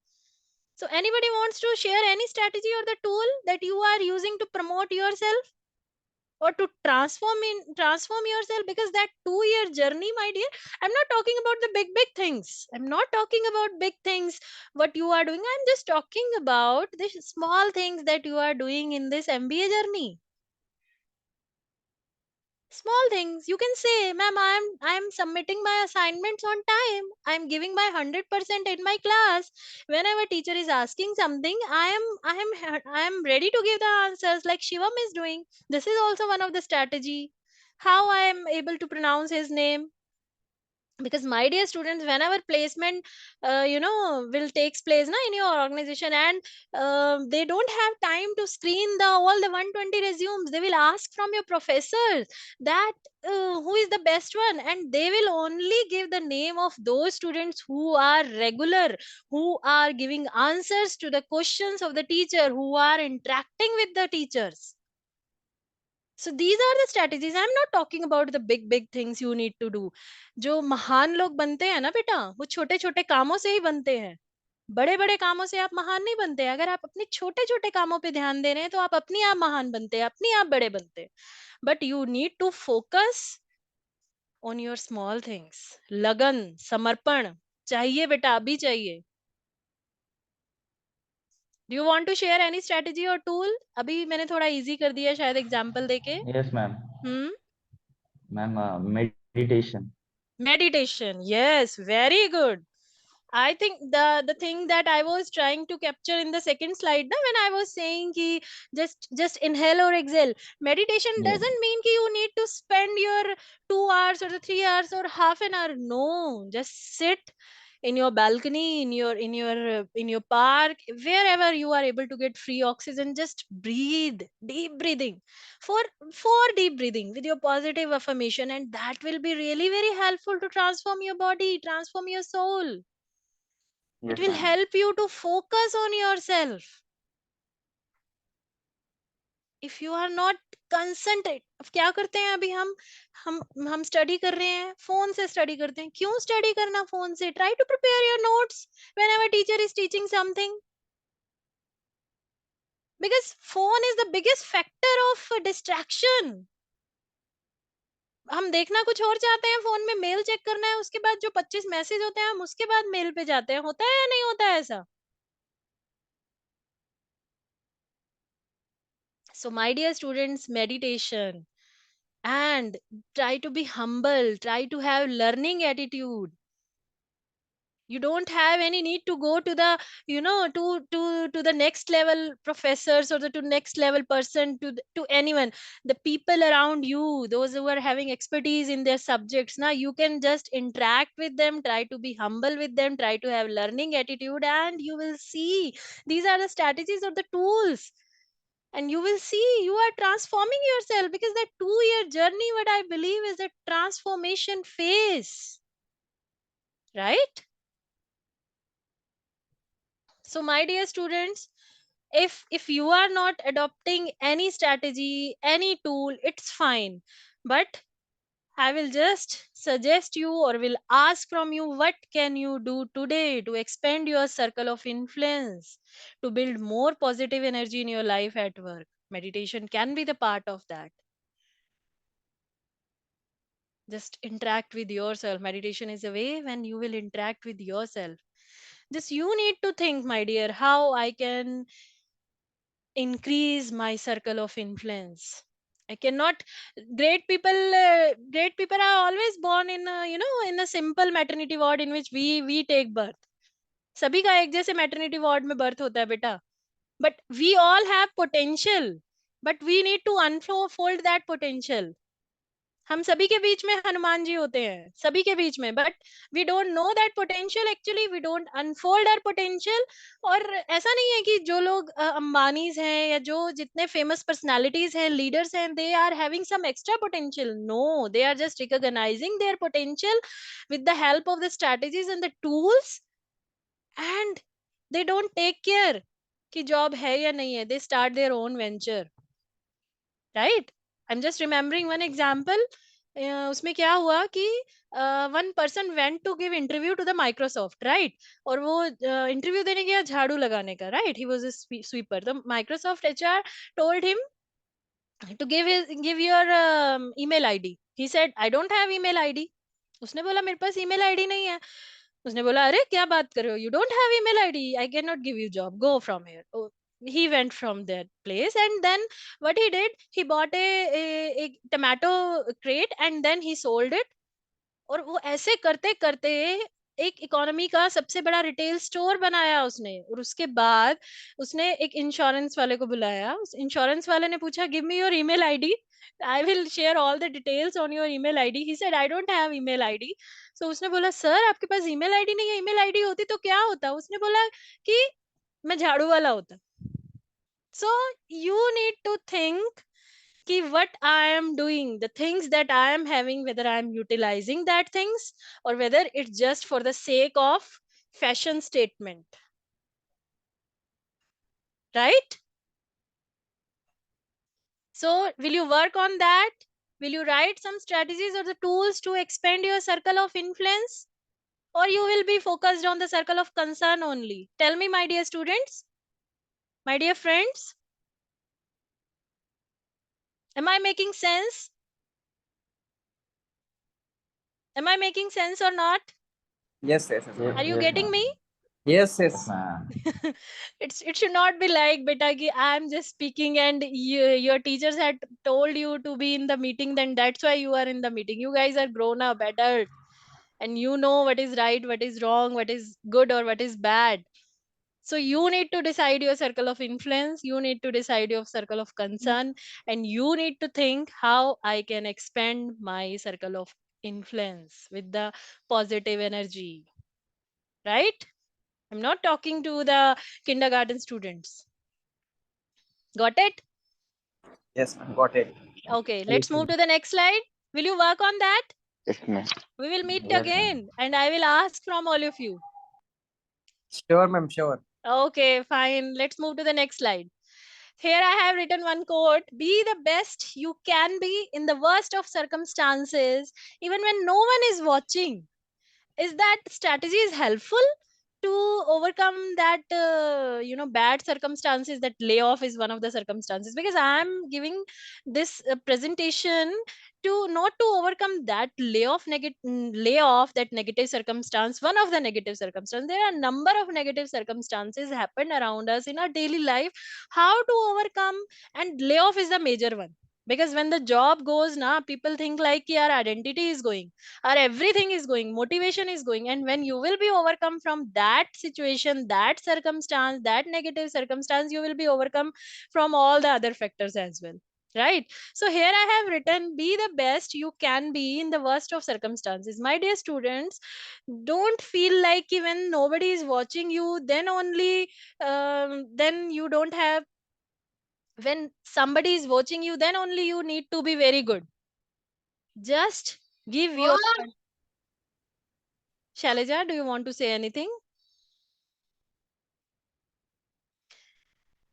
So anybody wants to share any strategy or the tool that you are using to promote yourself or to transform yourself? Because that 2-year journey, my dear, I'm not talking about the big things. I'm not talking about big things what you are doing. I'm just talking about the small things that you are doing in this MBA journey. Small things. You can say, ma'am, I'm submitting my assignments on time, I'm giving my 100% in my class. Whenever teacher is asking something, I am ready to give the answers like Shivam is doing. This is also one of the strategy. How I am able to pronounce his name, because my dear students, whenever placement will takes place na, in your organization, and they don't have time to screen the all the 120 resumes, they will ask from your professors that who is the best one, and they will only give the name of those students who are regular, who are giving answers to the questions of the teacher, who are interacting with the teachers. So these are the strategies. I'm not talking about the big things you need to do. जो महान लोग बनते हैं ना बेटा, वो छोटे छोटे कामों से ही बनते हैं. बड़े बड़े कामों से आप महान नहीं बनते. अगर आप अपने छोटे छोटे कामों पे ध्यान दे रहे हैं तो आप अपने आप महान बनते हैं, अपने आप बड़े बनते हैं. But you need to focus on your small things. लगन, समर्पण चाहिए बेटा, अभी चाहिए. Do you want to share any strategy or tool? अभी मैंने थोड़ा easy कर दिया शायद example देके. Yes, ma'am. Hmm. Ma'am, meditation. Meditation, yes, very good. I think the thing that I was trying to capture in the second slide, na, when I was saying ki just inhale or exhale, meditation Yeah. doesn't mean ki you need to spend your 2 hours or the 3 hours or half an hour. No, just sit in your balcony, in your park, wherever you are able to get free oxygen. Just breathe, deep breathing, for deep breathing with your positive affirmation, and that will be really very helpful to transform your body, transform your soul. It Yes, will ma'am. help you to focus on yourself. If you are not concentrate, अब क्या करते हैं अभी हम study कर रहे हैं, phone से स्टडी करते हैं. क्यों स्टडी करना फोन से? Try to prepare your notes whenever teacher is teaching something, because phone is the biggest factor of distraction. हम देखना कुछ और चाहते हैं, फोन में मेल चेक करना है, उसके बाद जो 25 मैसेज होते हैं हम उसके बाद मेल पे जाते हैं. होता है या नहीं होता है ऐसा? So my dear students, meditation, and try to be humble, try to have learning attitude. You don't have any need to go to the, to the next level professors or the to next level person, to anyone. The people around you, those who are having expertise in their subjects, now you can just interact with them, try to be humble with them, try to have learning attitude, and you will see these are the strategies or the tools, and you will see you are transforming yourself, because that 2 year journey, what I believe, is a transformation phase, right? So my dear students, if you are not adopting any strategy, any tool, it's fine, but I will just suggest you or will ask from you, what can you do today to expand your circle of influence, to build more positive energy in your life at work? Meditation can be the part of that. Just interact with yourself. Meditation is a way when you will interact with yourself. Just you need to think, my dear, how I can increase my circle of influence. I cannot. Great people are always born in a, in a simple maternity ward in which we take birth. सभी का एक जैसे maternity ward में birth होता है बेटा. But we all have potential, but we need to unfold that potential. हम सभी के बीच में हनुमान जी होते हैं, सभी के बीच में, but we don't know that potential. Actually we don't unfold our potential. और ऐसा नहीं है कि जो लोग अंबानीज हैं या जो जितने फेमस पर्सनालिटीज हैं, लीडर्स हैं, they are having some extra potential. No, they are just recognising their potential with the help of the strategies and the tools, and they don't take care कि जॉब है या नहीं है. They start their own venture, right? I'm just remembering one example. उसमें क्या हुआ कि one person went to give interview to the Microsoft, right? और वो interview देने गया झाड़ू लगाने का, right? He was a sweeper. The Microsoft HR told him to give your email ID. He said, I don't have email ID. उसने बोला मेरे पास email ID नहीं है. उसने बोला अरे क्या बात कर रहे हो, you don't have email ID, I cannot give you job, go from here. Oh, he went from that place, and then what he did, he bought a tomato crate and then he sold it. और वो ऐसे करते करते एक economy का सबसे बड़ा retail store बनाया उसने. और उसके बाद उसने एक इंश्योरेंस वाले को बुलाया. उस इंश्योरेंस वाले ने पूछा, give me your email ID, I will share all the details on your email ID. He said I don't have email ID. So उसने बोला सर आपके पास ईमेल आईडी नहीं है, ईमेल आईडी होती तो क्या होता. उसने बोला कि मैं झाड़ू वाला होता. So you need to think कि what I am doing, the things that I am having, whether I am utilizing that things or whether it's just for the sake of fashion statement, right? So will you work on that? Will you write some strategies or the tools to expand your circle of influence, or you will be focused on the circle of concern only? Tell me, my dear students, my dear friends, am I making sense? Am I making sense or not? Yes, yes, yes, Yes, Are you yes, getting ma'am. me? yes, Yes, yes. ma'am. It should not be like beta ki I'm just speaking and your teachers had told you to be in the meeting, then that's why you are in the meeting. You guys are grown up adult, and you know what is right, what is wrong, what is good or what is bad. So you need to decide your circle of influence, you need to decide your circle of concern, and you need to think how I can expand my circle of influence with the positive energy, right? I'm not talking to the kindergarten students. Got it? Yes, ma'am. Got it. Okay, let's move to the next slide. Will you work on that? Yes, ma'am. We will meet Yes, ma'am. again and I will ask from all of you. Sure, ma'am. Sure. Okay, fine. Let's move to the next slide. Here I have written one quote: be the best you can be in the worst of circumstances, even when no one is watching. Is that strategy is helpful to overcome that bad circumstances? That layoff is one of the circumstances, because I'm giving this presentation to not to overcome that layoff, that negative circumstance, one of the negative circumstances. There are a number of negative circumstances happen around us in our daily life, how to overcome, and layoff is the major one. Because when the job goes na, people think like our identity is going, our everything is going, motivation is going, and when you will be overcome from that situation, that circumstance, that negative circumstance, you will be overcome from all the other factors as well, right? So here I have written, be the best you can be in the worst of circumstances. My dear students, don't feel like when nobody is watching you, then only then you don't have, when somebody is watching you, then only you need to be very good. Just give your Shailaja, do you want to say anything?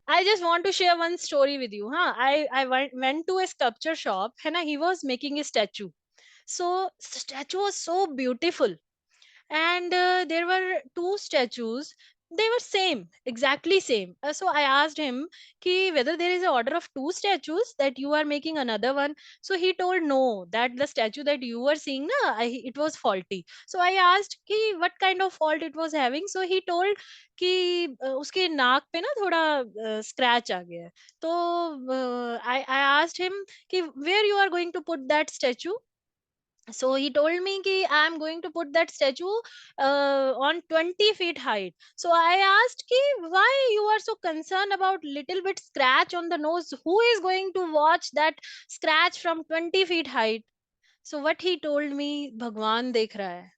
I just want to share one story with you. Huh? I went to a sculpture shop and he was making a statue. So statue was so beautiful, and there were two statues. They were same, exactly same. So I asked him ki whether there is an order of two statues, that you are making another one. So he told no, that the statue that you were seeing na, it was faulty. So I asked ki what kind of fault it was having. So he told कि उसके नाक पे ना थोड़ा scratch आ गया है. तो I asked him कि where you are going to put that statue. So he told me ki I am going to put that statue on 20 feet height. So I asked ki why you are so concerned about little bit scratch on the nose, who is going to watch that scratch from 20 feet height. So what he told me, भगवान देख रहा है,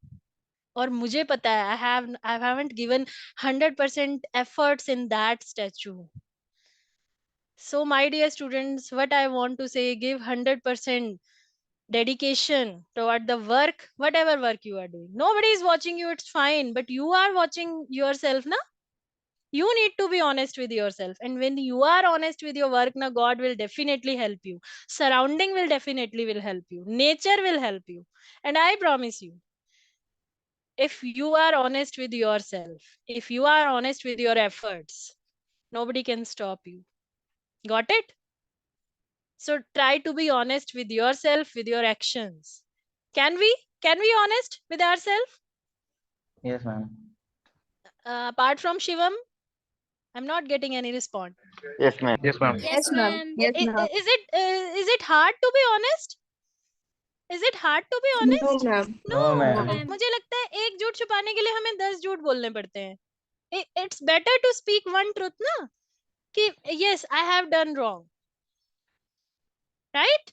और मुझे पता है, I haven't given 100% efforts in that statue. So my dear students, what I want to say, give 100% dedication toward the work, whatever work you are doing. Nobody is watching you, it's fine, but you are watching yourself na. You need to be honest with yourself, and when you are honest with your work na, God will definitely help you, surrounding will definitely will help you, nature will help you. And I promise you, if you are honest with yourself, if you are honest with your efforts, nobody can stop you. Got it? So try to be honest with yourself, with your actions. Can we honest with ourselves? Yes, ma'am. Apart from Shivam, I'm not getting any response. Yes, ma'am. Yes, ma'am. Yes, ma'am. Yes, ma'am. Is it hard to be honest? Is it hard to be No, honest? ma'am. No, ma'am. मुझे लगता है एक झूठ छुपाने के लिए हमें 10 झूठ बोलने पड़ते हैं. It's better to speak one truth ना, कि yes, I have done wrong. Right?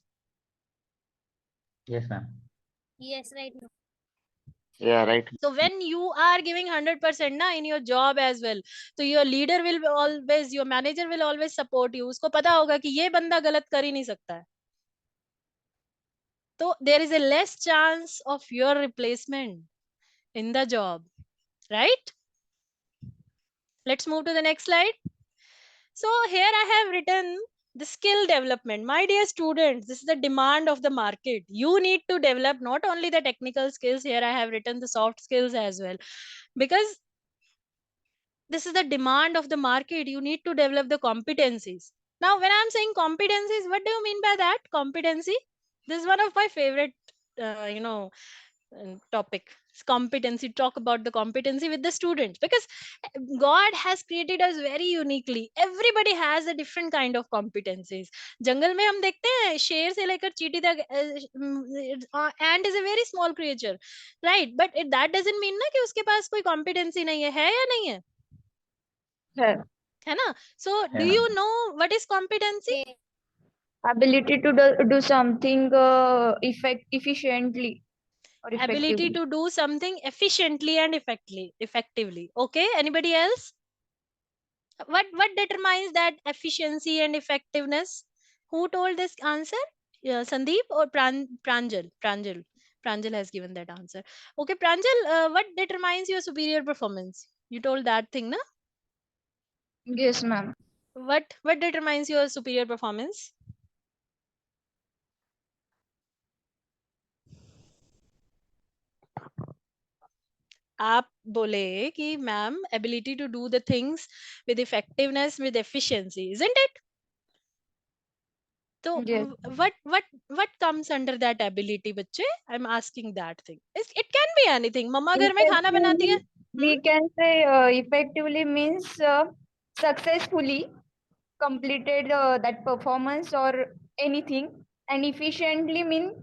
Yes, ma'am. Yes, right. Yeah, right. So when you are giving 100% na in your job as well, so your leader will always, your manager will always support you. उसको पता होगा कि ये बंदा गलत कर ही नहीं सकता है. So there is a less chance of your replacement in the job, right? Let's move to the next slide. So here I have written the skill development. My dear students, this is the demand of the market. You need to develop not only the technical skills, here I have written the soft skills as well, because this is the demand of the market. You need to develop the competencies. Now when I'm saying competencies, what do you mean by that? Competency, this is one of my favorite topic. competency, talk about the competency with the students, because God has created us very uniquely. Everybody has a different kind of competencies. जंगल में हम देखते हैं शेर से लेकर चींटी तक, ant is a very small creature, right? But that doesn't mean ना कि उसके पास कोई competency नहीं है या नहीं है? है ना? So do है you ना? know what is competency? Ability to do something efficiently or Ability effectively. to do something efficiently and effectively. Okay, anybody else? What determines that efficiency and effectiveness? Who told this answer? Sandeep or Pranjal has given that answer. Okay, Pranjal, what determines your superior performance? You told that thing, na? Yes, ma'am. What determines your superior performance? आप बोले कि ma'am ability to do the things with effectiveness, with efficiency, isn't it? So Yes. what comes under that ability, बच्चे? I'm asking that thing. It can be anything. मम्मा घर में खाना बनाती है. We can say effectively means successfully completed that performance or anything, and efficiently means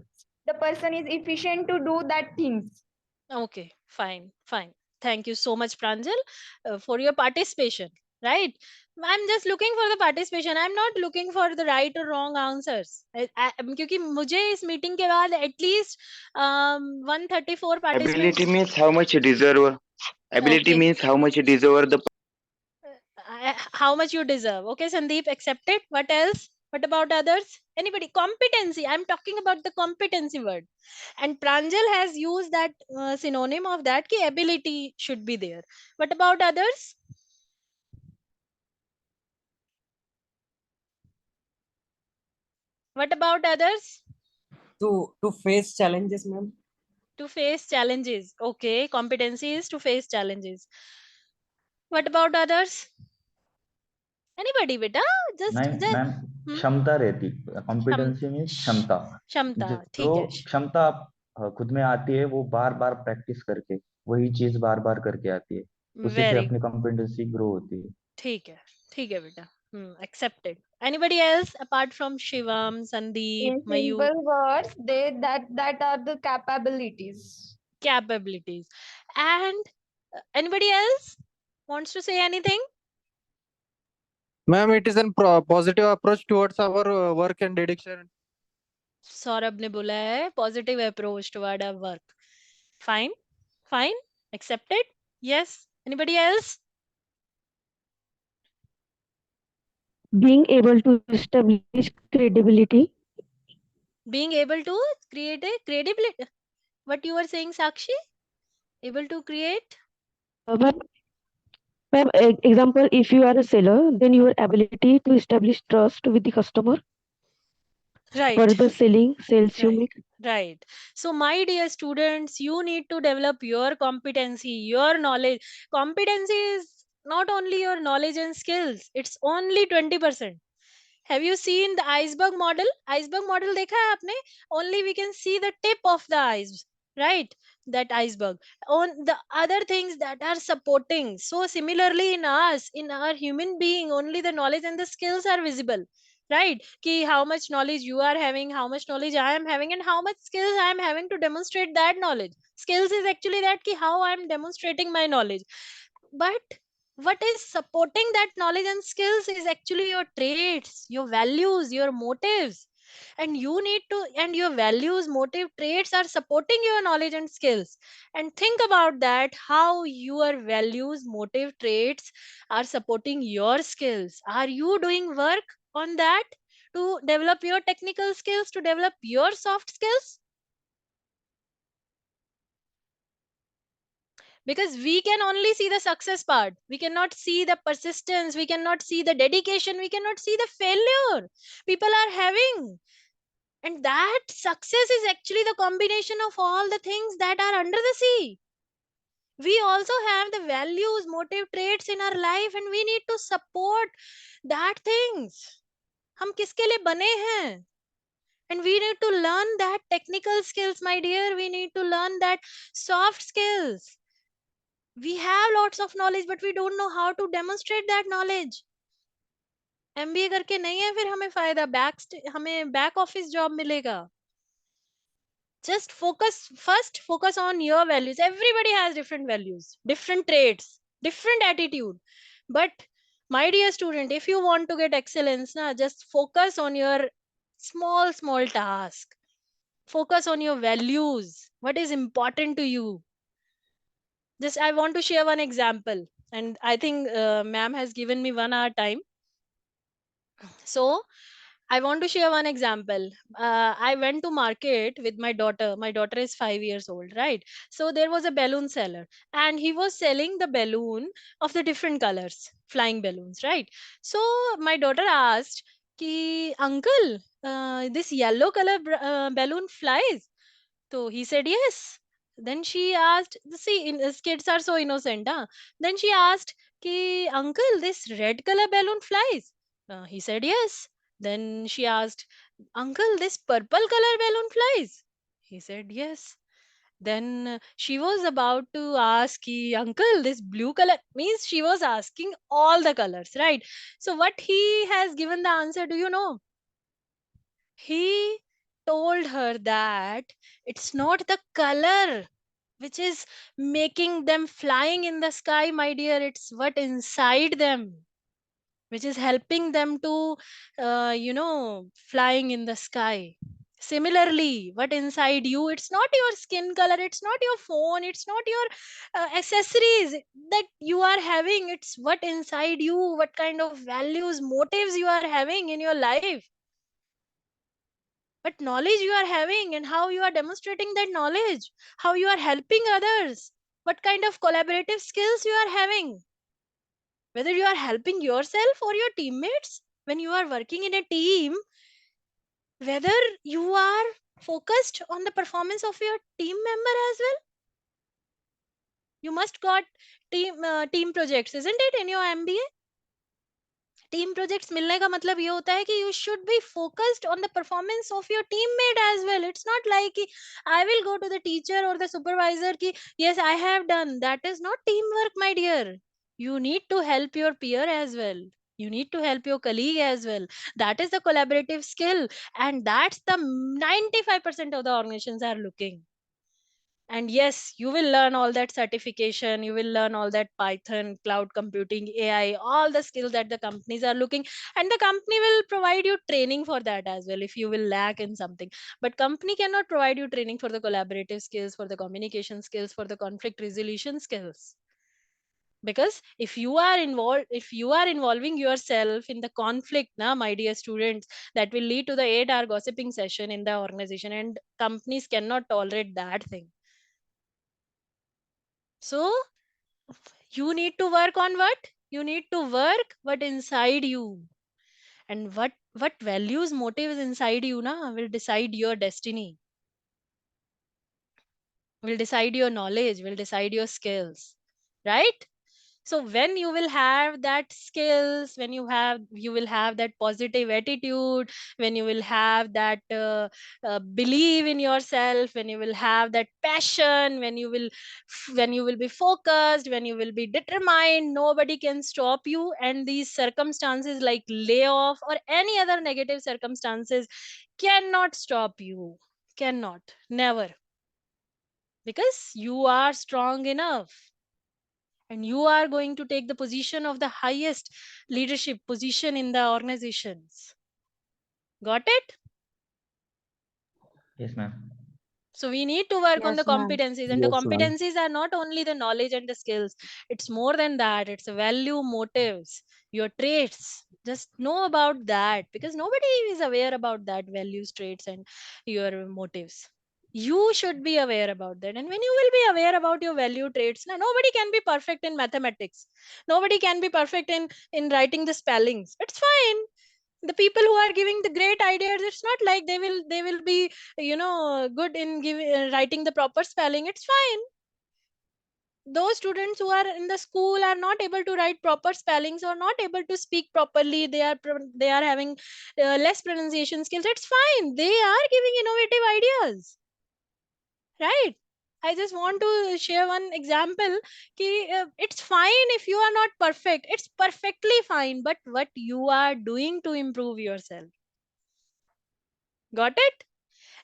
the person is efficient to do that things. Okay, fine. Thank you so much, Pranjal, for your participation. Right? I'm just looking for the participation. I'm not looking for the right or wrong answers. क्योंकि मुझे इस meeting के बाद at least 134 participants. Ability means how much you deserve. Ability Okay. means how much you deserve the How much you deserve. Okay, Sandeep, accepted. What else? What about others? Anybody? Competency. I'm talking about the competency word. And Pranjal has used that synonym of that ki ability should be there. What about others? What about others? To face challenges, ma'am. To face challenges. Okay, competency is to face challenges. What about others? Anybody, beta? नहीं ma'am, hmm? क्षमता रहती, क्षम- competency means क्षमता. क्षमता, जो ठीक है. क्षमता खुद में आती है, वो बार बार प्रैक्टिस करके वही चीज बार बार करके आती है, उसी से Very अपनी कॉम्पिटेंसी ग्रो होती है. ठीक है बेटा. Accepted. Anybody else apart from Shivam, Sandeep, In Mayur? simple words, that are the capabilities. Capabilities. And anybody else wants to say anything? Ma'am, it is a positive approach towards our work and dedication. Saurabh ने बोला है positive approach toward our work. Fine. Accepted. Yes. Anybody else? Being able to establish credibility. Being able to create a credibility. What you were saying, Sakshi? Able to create? But, ma'am, example, if you are a seller, then your ability to establish trust with the customer. Right. For the sales you Right. make. Right. So, my dear students, you need to develop your competency, your knowledge. Competency is not only your knowledge and skills, it's only 20%. Have you seen the iceberg model? Iceberg model देखा है आपने? Only we can see the tip of the ice, right? That iceberg. On the other things that are supporting. So similarly in us, in our human being, only the knowledge and the skills are visible, right? Ki how much knowledge you are having, how much knowledge I am having, and how much skills I am having to demonstrate that knowledge. Skills is actually that ki how I am demonstrating my knowledge. But what is supporting that knowledge and skills is actually your traits, your values, your motives. And you need to, and your values, motive, traits are supporting your knowledge and skills. And think about that, how your values, motive, traits are supporting your skills. Are you doing work on that to develop your technical skills, to develop your soft skills? Because we can only see the success part, we cannot see the persistence, we cannot see the dedication, we cannot see the failure people are having. And that success is actually the combination of all the things that are under the sea. We also have the values, motive, traits in our life, and we need to support that things. हम किसके लिए बने हैं? And we need to learn that technical skills, my dear. We need to learn that soft skills. We have lots of knowledge, but we don't know how to demonstrate that knowledge. MBA करके नहीं है फिर हमें फायदा, हमें back office job मिलेगा. Just focus on your values. Everybody has different values, different traits, different attitude. But my dear student, if you want to get excellence, just focus on your small task. Focus on your values. What is important to you? Just I want to share one example, and I think ma'am has given me 1 hour time. So I want to share one example. I went to market with my daughter. My daughter is 5 years old, right? So there was a balloon seller, and he was selling the balloon of the different colors, flying balloons, right? So my daughter asked, "Ki uncle, this yellow color balloon flies?" So he said yes. Then she asked, see, kids are so innocent, huh? Then she asked, "Ki uncle, this red color balloon flies?" He said yes. Then she asked, "Uncle, this purple color balloon flies?" He said yes. Then she was about to ask, "Ki uncle, this blue color," means she was asking all the colors, right? So what he has given the answer, do you know? He told her that it's not the color which is making them flying in the sky, my dear. It's what inside them which is helping them to flying in the sky. Similarly, what inside you, it's not your skin color, it's not your phone, it's not your accessories that you are having. It's what inside you, what kind of values, motives you are having in your life, what knowledge you are having, and how you are demonstrating that knowledge, how you are helping others, what kind of collaborative skills you are having, whether you are helping yourself or your teammates when you are working in a team, whether you are focused on the performance of your team member as well. You must got team projects, isn't it, in your MBA? Team projects मिलने का मतलब ये होता है कि you should be focused on the performance of your teammate as well. It's not like कि I will go to the teacher और the supervisor कि yes I have done. That is not team work, my dear. You need to help your peer as well. You need to help your colleague as well. That is the collaborative skill, and that's the 95% of the organizations are looking. And yes, you will learn all that certification, you will learn all that Python, cloud computing, AI, all the skills that the companies are looking, and the company will provide you training for that as well if you will lack in something. But company cannot provide you training for the collaborative skills, for the communication skills, for the conflict resolution skills. Because if you are involved, if you are involving yourself in the conflict, my dear students, that will lead to the 8-hour gossiping session in the organization, and companies cannot tolerate that thing. So you need to work on what? You need to work what inside you. And what values, motives inside you will decide your destiny. Will decide your knowledge, will decide your skills. Right? So when you will have that skills, when you will have that positive attitude, when you will have that believe in yourself, when you will have that passion, when you will be focused, when you will be determined, nobody can stop you. And these circumstances like layoff or any other negative circumstances cannot stop you. Cannot. Never. Because you are strong enough, and you are going to take the position of the highest leadership position in the organizations. Got it? Yes, ma'am. So we need to work on the Yes, ma'am. competencies, and the Yes, ma'am. competencies are not only the knowledge and the skills. It's more than that. It's a value, motives, your traits. Just know about that, because nobody is aware about that values, traits, and your motives. You should be aware about that. And when you will be aware about your value traits, now nobody can be perfect in mathematics, nobody can be perfect in writing the spellings. It's fine. The people who are giving the great ideas, it's not like they will be good in giving writing the proper spelling. It's fine. those students who are in the school are not able to write proper spellings or not able to speak properly, they are having less pronunciation skills. It's fine, they are giving innovative ideas, right? I just want to share one example ki, it's fine if you are not perfect, it's perfectly fine, but what you are doing to improve yourself. Got it?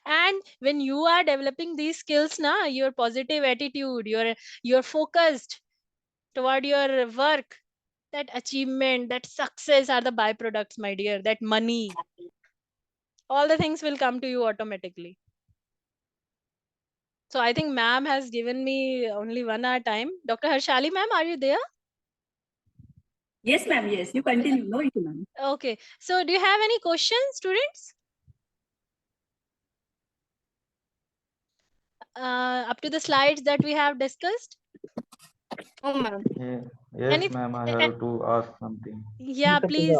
And when you are developing these skills now, your positive attitude, you're focused toward your work, that achievement, that success are the byproducts, my dear. That money, all the things will come to you automatically. So I think ma'am has given me only 1 hour time. Dr. Harshali ma'am, are you there? Yes, ma'am. Yes, you continue. No issue, ma'am. Okay. So do you have any questions, students? Up to the slides that we have discussed? Oh, ma'am. Yes, Any, ma'am, I have to ask something. yeah, please.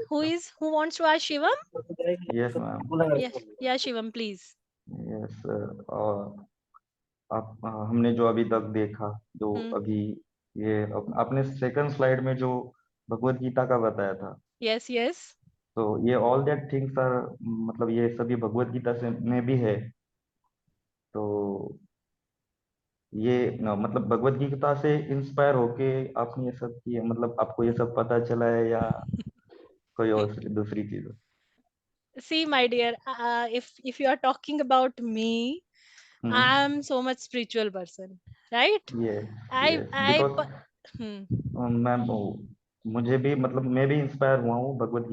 Who wants to ask Shivam? Yes, ma'am. Yeah, Shivam, please. Yes, हमने जो अभी तक देखा, जो अभी ये आपने second slide में जो भगवत गीता का बताया था, yes, तो ये ऑल दैट थिंग्स आर, मतलब ये सभी भगवत गीता से में भी है, तो ये मतलब भगवत गीता से इंस्पायर होके आपने ये सब किया, मतलब आपको ये सब पता चला है या कोई और दूसरी चीज? See, my dear, if you are talking about me, I am so much spiritual person, right? Yes, I yes, I because ma'am मुझे भी, मतलब मैं भी इंस्पायर हुआ हूँ भगवत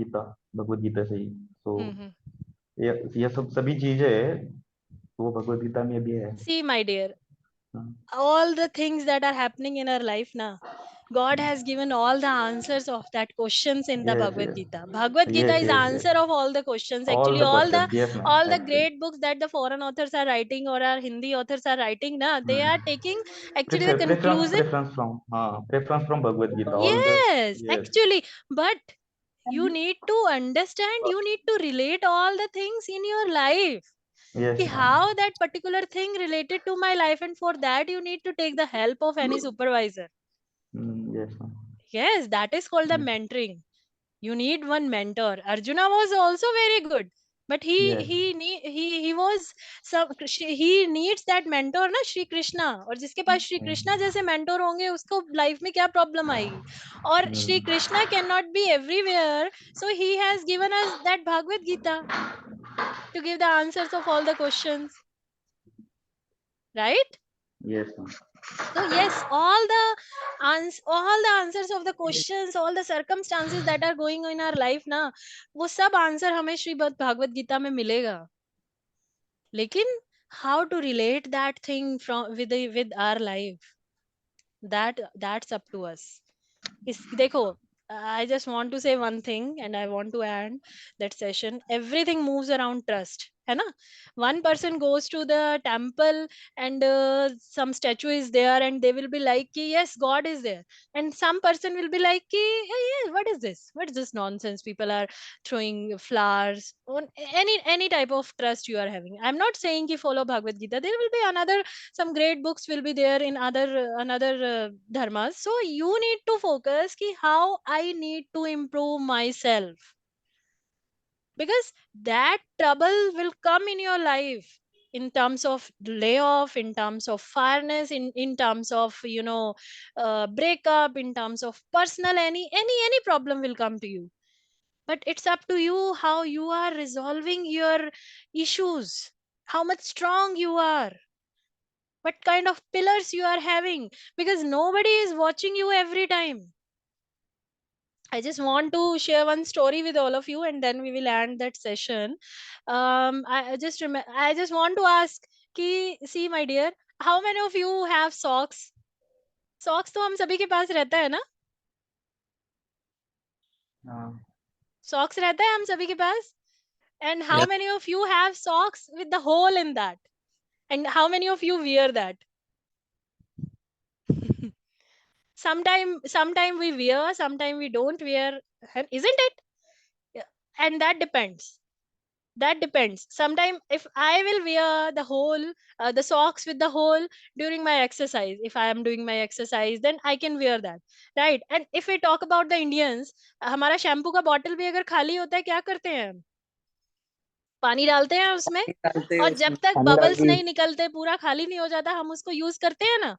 गीता से ही, तो ये सब सभी चीजें तो वो भगवत गीता में भी है. See, my dear, all the things that are happening in our life now, God has given all the answers of that questions in the Yes, Bhagavad yes. Gita. Bhagavad Gita Yes, is yes, answer yes. of all the questions. All Actually, the questions, yes, ma'am. all the Actually. great books that the foreign authors are writing or our Hindi authors are writing now, they are taking actually the conclusion. Preference from Bhagavad Gita. Yes, Yes. actually, but you need to understand, you need to relate all the things in your life. Yes, ma'am. How that particular thing related to my life, and for that you need to take the help of any supervisor. Yes, ma'am. Yes, that is called the mentoring. You need one mentor. Arjuna was also very good, but Yes. he was some, he needs that mentor ना श्री कृष्णा, और जिसके पास श्री कृष्णा जैसे mentor होंगे उसको life में क्या problem आएगी. और Shri Krishna cannot be everywhere, so he has given us that Bhagavad Gita to give the answers of all the questions, right? Yes, ma'am. So yes, all the answers of the questions, all the circumstances that are going on in our life ना, वो सब answer हमें श्रीमद् भागवत गीता में मिलेगा. लेकिन how to relate that thing from with our life, that's up to us. देखो, I just want to say one thing and I want to end that session. Everything moves around trust, है ना? One person goes to the temple and some statue is there and they will be like कि, yes, God is there, and some person will be like कि, hey, yeah, what is this nonsense, people are throwing flowers on any type of trust you are having. I'm not saying कि follow Bhagavad Gita, there will be another, some great books will be there in another dharmas. So you need to focus ki how I need to improve myself, because that trouble will come in your life in terms of layoff, in terms of fairness, in terms of breakup, in terms of personal, any problem will come to you. But it's up to you how you are resolving your issues, how much strong you are, what kind of pillars you are having, because nobody is watching you every time. I just want to share one story with all of you and then we will end that session. I just want to ask ki, see my dear, how many of you have socks? Socks तो हम सभी के पास रहता है ना? Socks रहता है हम सभी के पास. And how many of you have socks with the hole in that? And how many of you wear that? Sometime we wear, sometime we don't wear, isn't it? Yeah. And that depends. That depends. Sometimes if I will wear the whole the socks with the hole during my exercise, if I am doing my exercise, then I can wear that, right? And if we talk about the Indians, हमारा shampoo का bottle भी अगर खाली होता है, क्या करते हैं हम? पानी डालते हैं उसमें, और जब तक बबल्स नहीं निकलते, पूरा खाली नहीं हो जाता, हम उसको यूज करते हैं ना,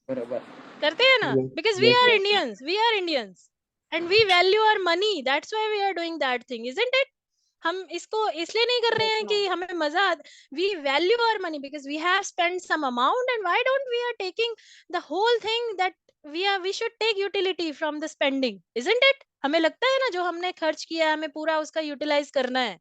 करते हैं ना, because we are Indians and we value our money, that's why we are doing that thing, isn't it? हम इसको इसलिए नहीं कर रहे हैं कि हमें मजा, we value our money because we have spent some amount, and why don't we are taking the whole thing that we should take utility from the spending, isn't it? हमें लगता है ना, जो हमने खर्च किया है हमें पूरा उसका यूटिलाइज करना है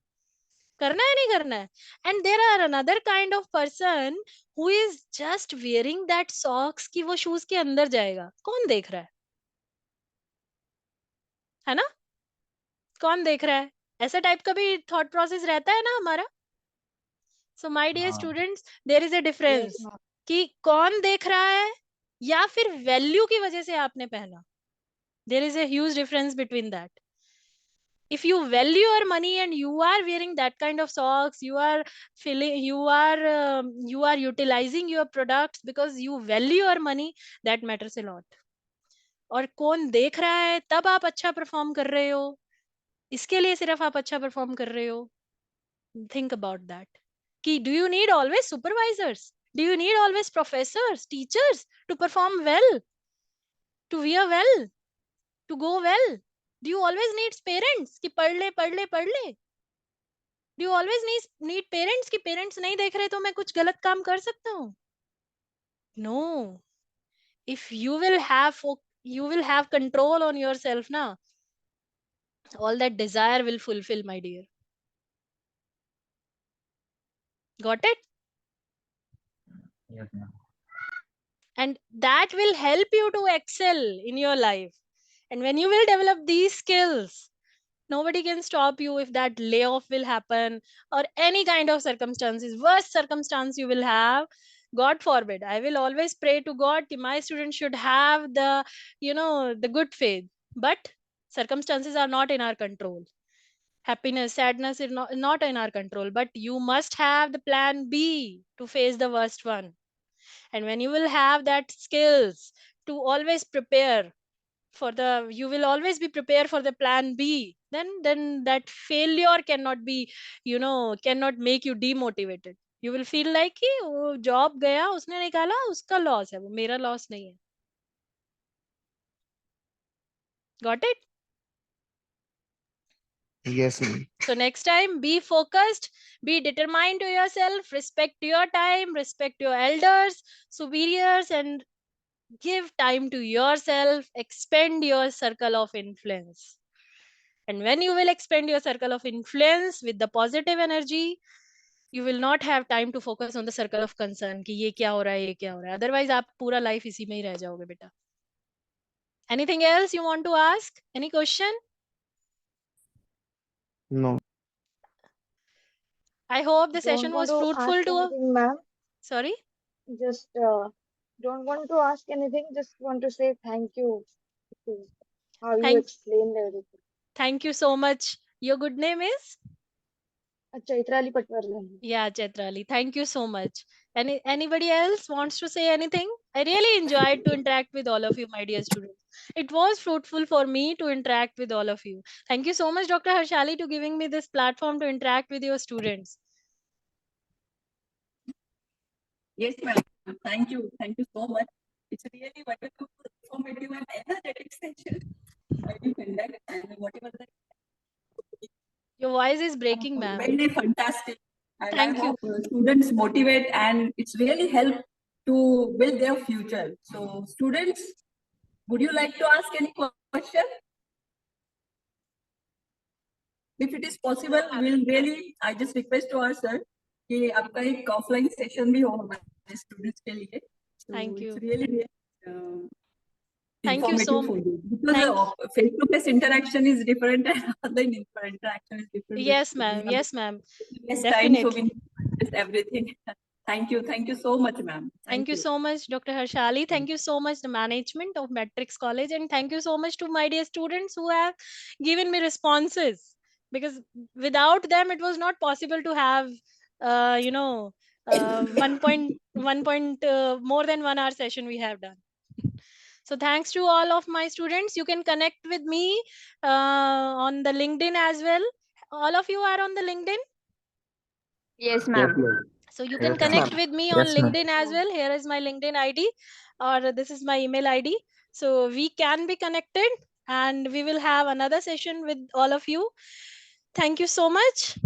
नहीं करना है. And there are another kind of person who is just wearing that socks कि वो shoes के अंदर जाएगा. कौन देख रहा है ना? कौन देख रहा है? ऐसा टाइप का भी थॉट प्रोसेस रहता है ना हमारा. So my dear students, there is a difference कि कौन देख रहा है या फिर वैल्यू की वजह से आपने पहना. There is a huge difference between that. If you value your money and you are wearing that kind of socks, you are feeling, you are utilizing your products because you value your money, that matters a lot. और कौन देख रहा है तब आप अच्छा perform कर रहे हो, इसके लिए सिर्फ आप अच्छा परफॉर्म कर रहे हो. Think about that. कि do you need always supervisors? Do you need always professors, teachers to perform well, to wear well, to go well? Do you always need parents कि पढ़ ले पढ़ ले पढ़ ले? Do you always need parents कि parents नहीं देख रहे तो मैं कुछ गलत काम कर सकता हूँ? No. If you will have control on yourself ना, all that desire will fulfill, my dear. Got it? Yes, ma'am. And that will help you to excel in your life. And when you will develop these skills, nobody can stop you if that layoff will happen or any kind of circumstances, worst circumstance you will have. God forbid. I will always pray to God that my students should have the, the good faith. But circumstances are not in our control. Happiness, sadness is not in our control. But you must have the plan B to face the worst one. And when you will have that skills to always prepare for the, you will always be prepared for the plan B, then that failure cannot be, cannot make you demotivated. You will feel like कि वो job गया उसने निकाला, उसका loss है, वो मेरा loss नहीं है. Got it? Yes, ma'am. So next time, be focused, be determined to yourself, respect your time, respect your elders, superiors, and give time to yourself, expand your circle of influence. And when you will expand your circle of influence with the positive energy, you will not have time to focus on the circle of concern कि ये क्या हो रहा है, ये क्या हो रहा है. Otherwise आप पूरा life इसी में ही रह जाओगे बेटा. Anything else you want to ask? Any question? No. I hope the session Don't was want to fruitful ask to. anything, ma'am. Sorry? Just don't want to ask anything. Just want to say thank you to how you explained everything. Thank you so much. Your good name is? Chaitrali Patwarlan. Yeah, Chaitrali. Thank you so much. Anybody else wants to say anything? I really enjoyed to interact with all of you, my dear students. It was fruitful for me to interact with all of you. Thank you so much, Dr. Harshali, to giving me this platform to interact with your students. Yes, ma'am. Thank you. Thank you so much. It's really wonderful, informative, and energetic session. You conduct and whatever the. Your voice is breaking, ma'am. Very fantastic. And Thank I you. hope students motivate, and it's really help to build their future. So, students, would you like to ask any question? If it is possible, we'll really. I just request to our sir कि आपका एक offline session भी हो हमारे students के लिए. So Thank you. It's really Thank you so informative for you because face-to-face interaction is different and online interaction is different. Yes, ma'am. Yes, ma'am. Yes, Definitely. time, so we just everything. Thank you. Thank you so much, ma'am. Thank you so much, Dr. Harshali. Thank you so much, the management of Matrix College. And thank you so much to my dear students who have given me responses because without them it was not possible to have 1 point more than 1 hour session we have done. So thanks to all of my students. You can connect with me on the LinkedIn as well. All of you are on the LinkedIn. Yes, Yes, ma'am. ma'am. So you Yes, can connect ma'am. with me on yes, ma'am. LinkedIn as well. Here is my LinkedIn ID, or this is my email ID. So we can be connected, and we will have another session with all of you. Thank you so much.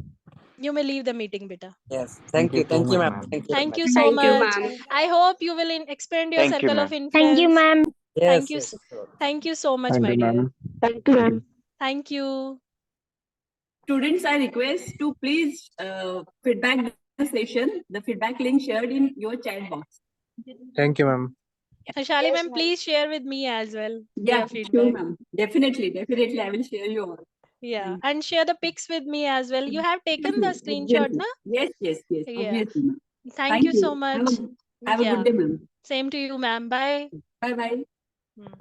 You may leave the meeting, beta. Yes. Thank you so Thank you, much, ma'am. ma'am. Thank you very Thank much. you so Thank you, much. ma'am. I hope you will expand your Thank you, circle of ma'am. Thank you, influence. ma'am. Thank Yes, you. yes, sure. Thank you so much, Thank my you, dear. ma'am. Thank you, ma'am. Thank you. Students, I request to please feedback the session, the feedback link shared in your chat box. Thank you, ma'am. Ashali Yes, ma'am, ma'am. please share with me as well Yeah, your sure, feedback. ma'am. Definitely, I will share you all. Yeah, and share the pics with me as well. You have taken the Obviously, screenshot, obviously. na? Yes. Yeah. Obviously, ma'am. Thank Thank you so you. much. Have a Yeah. good day, ma'am. Same to you, ma'am. Bye. Bye bye. Hmm.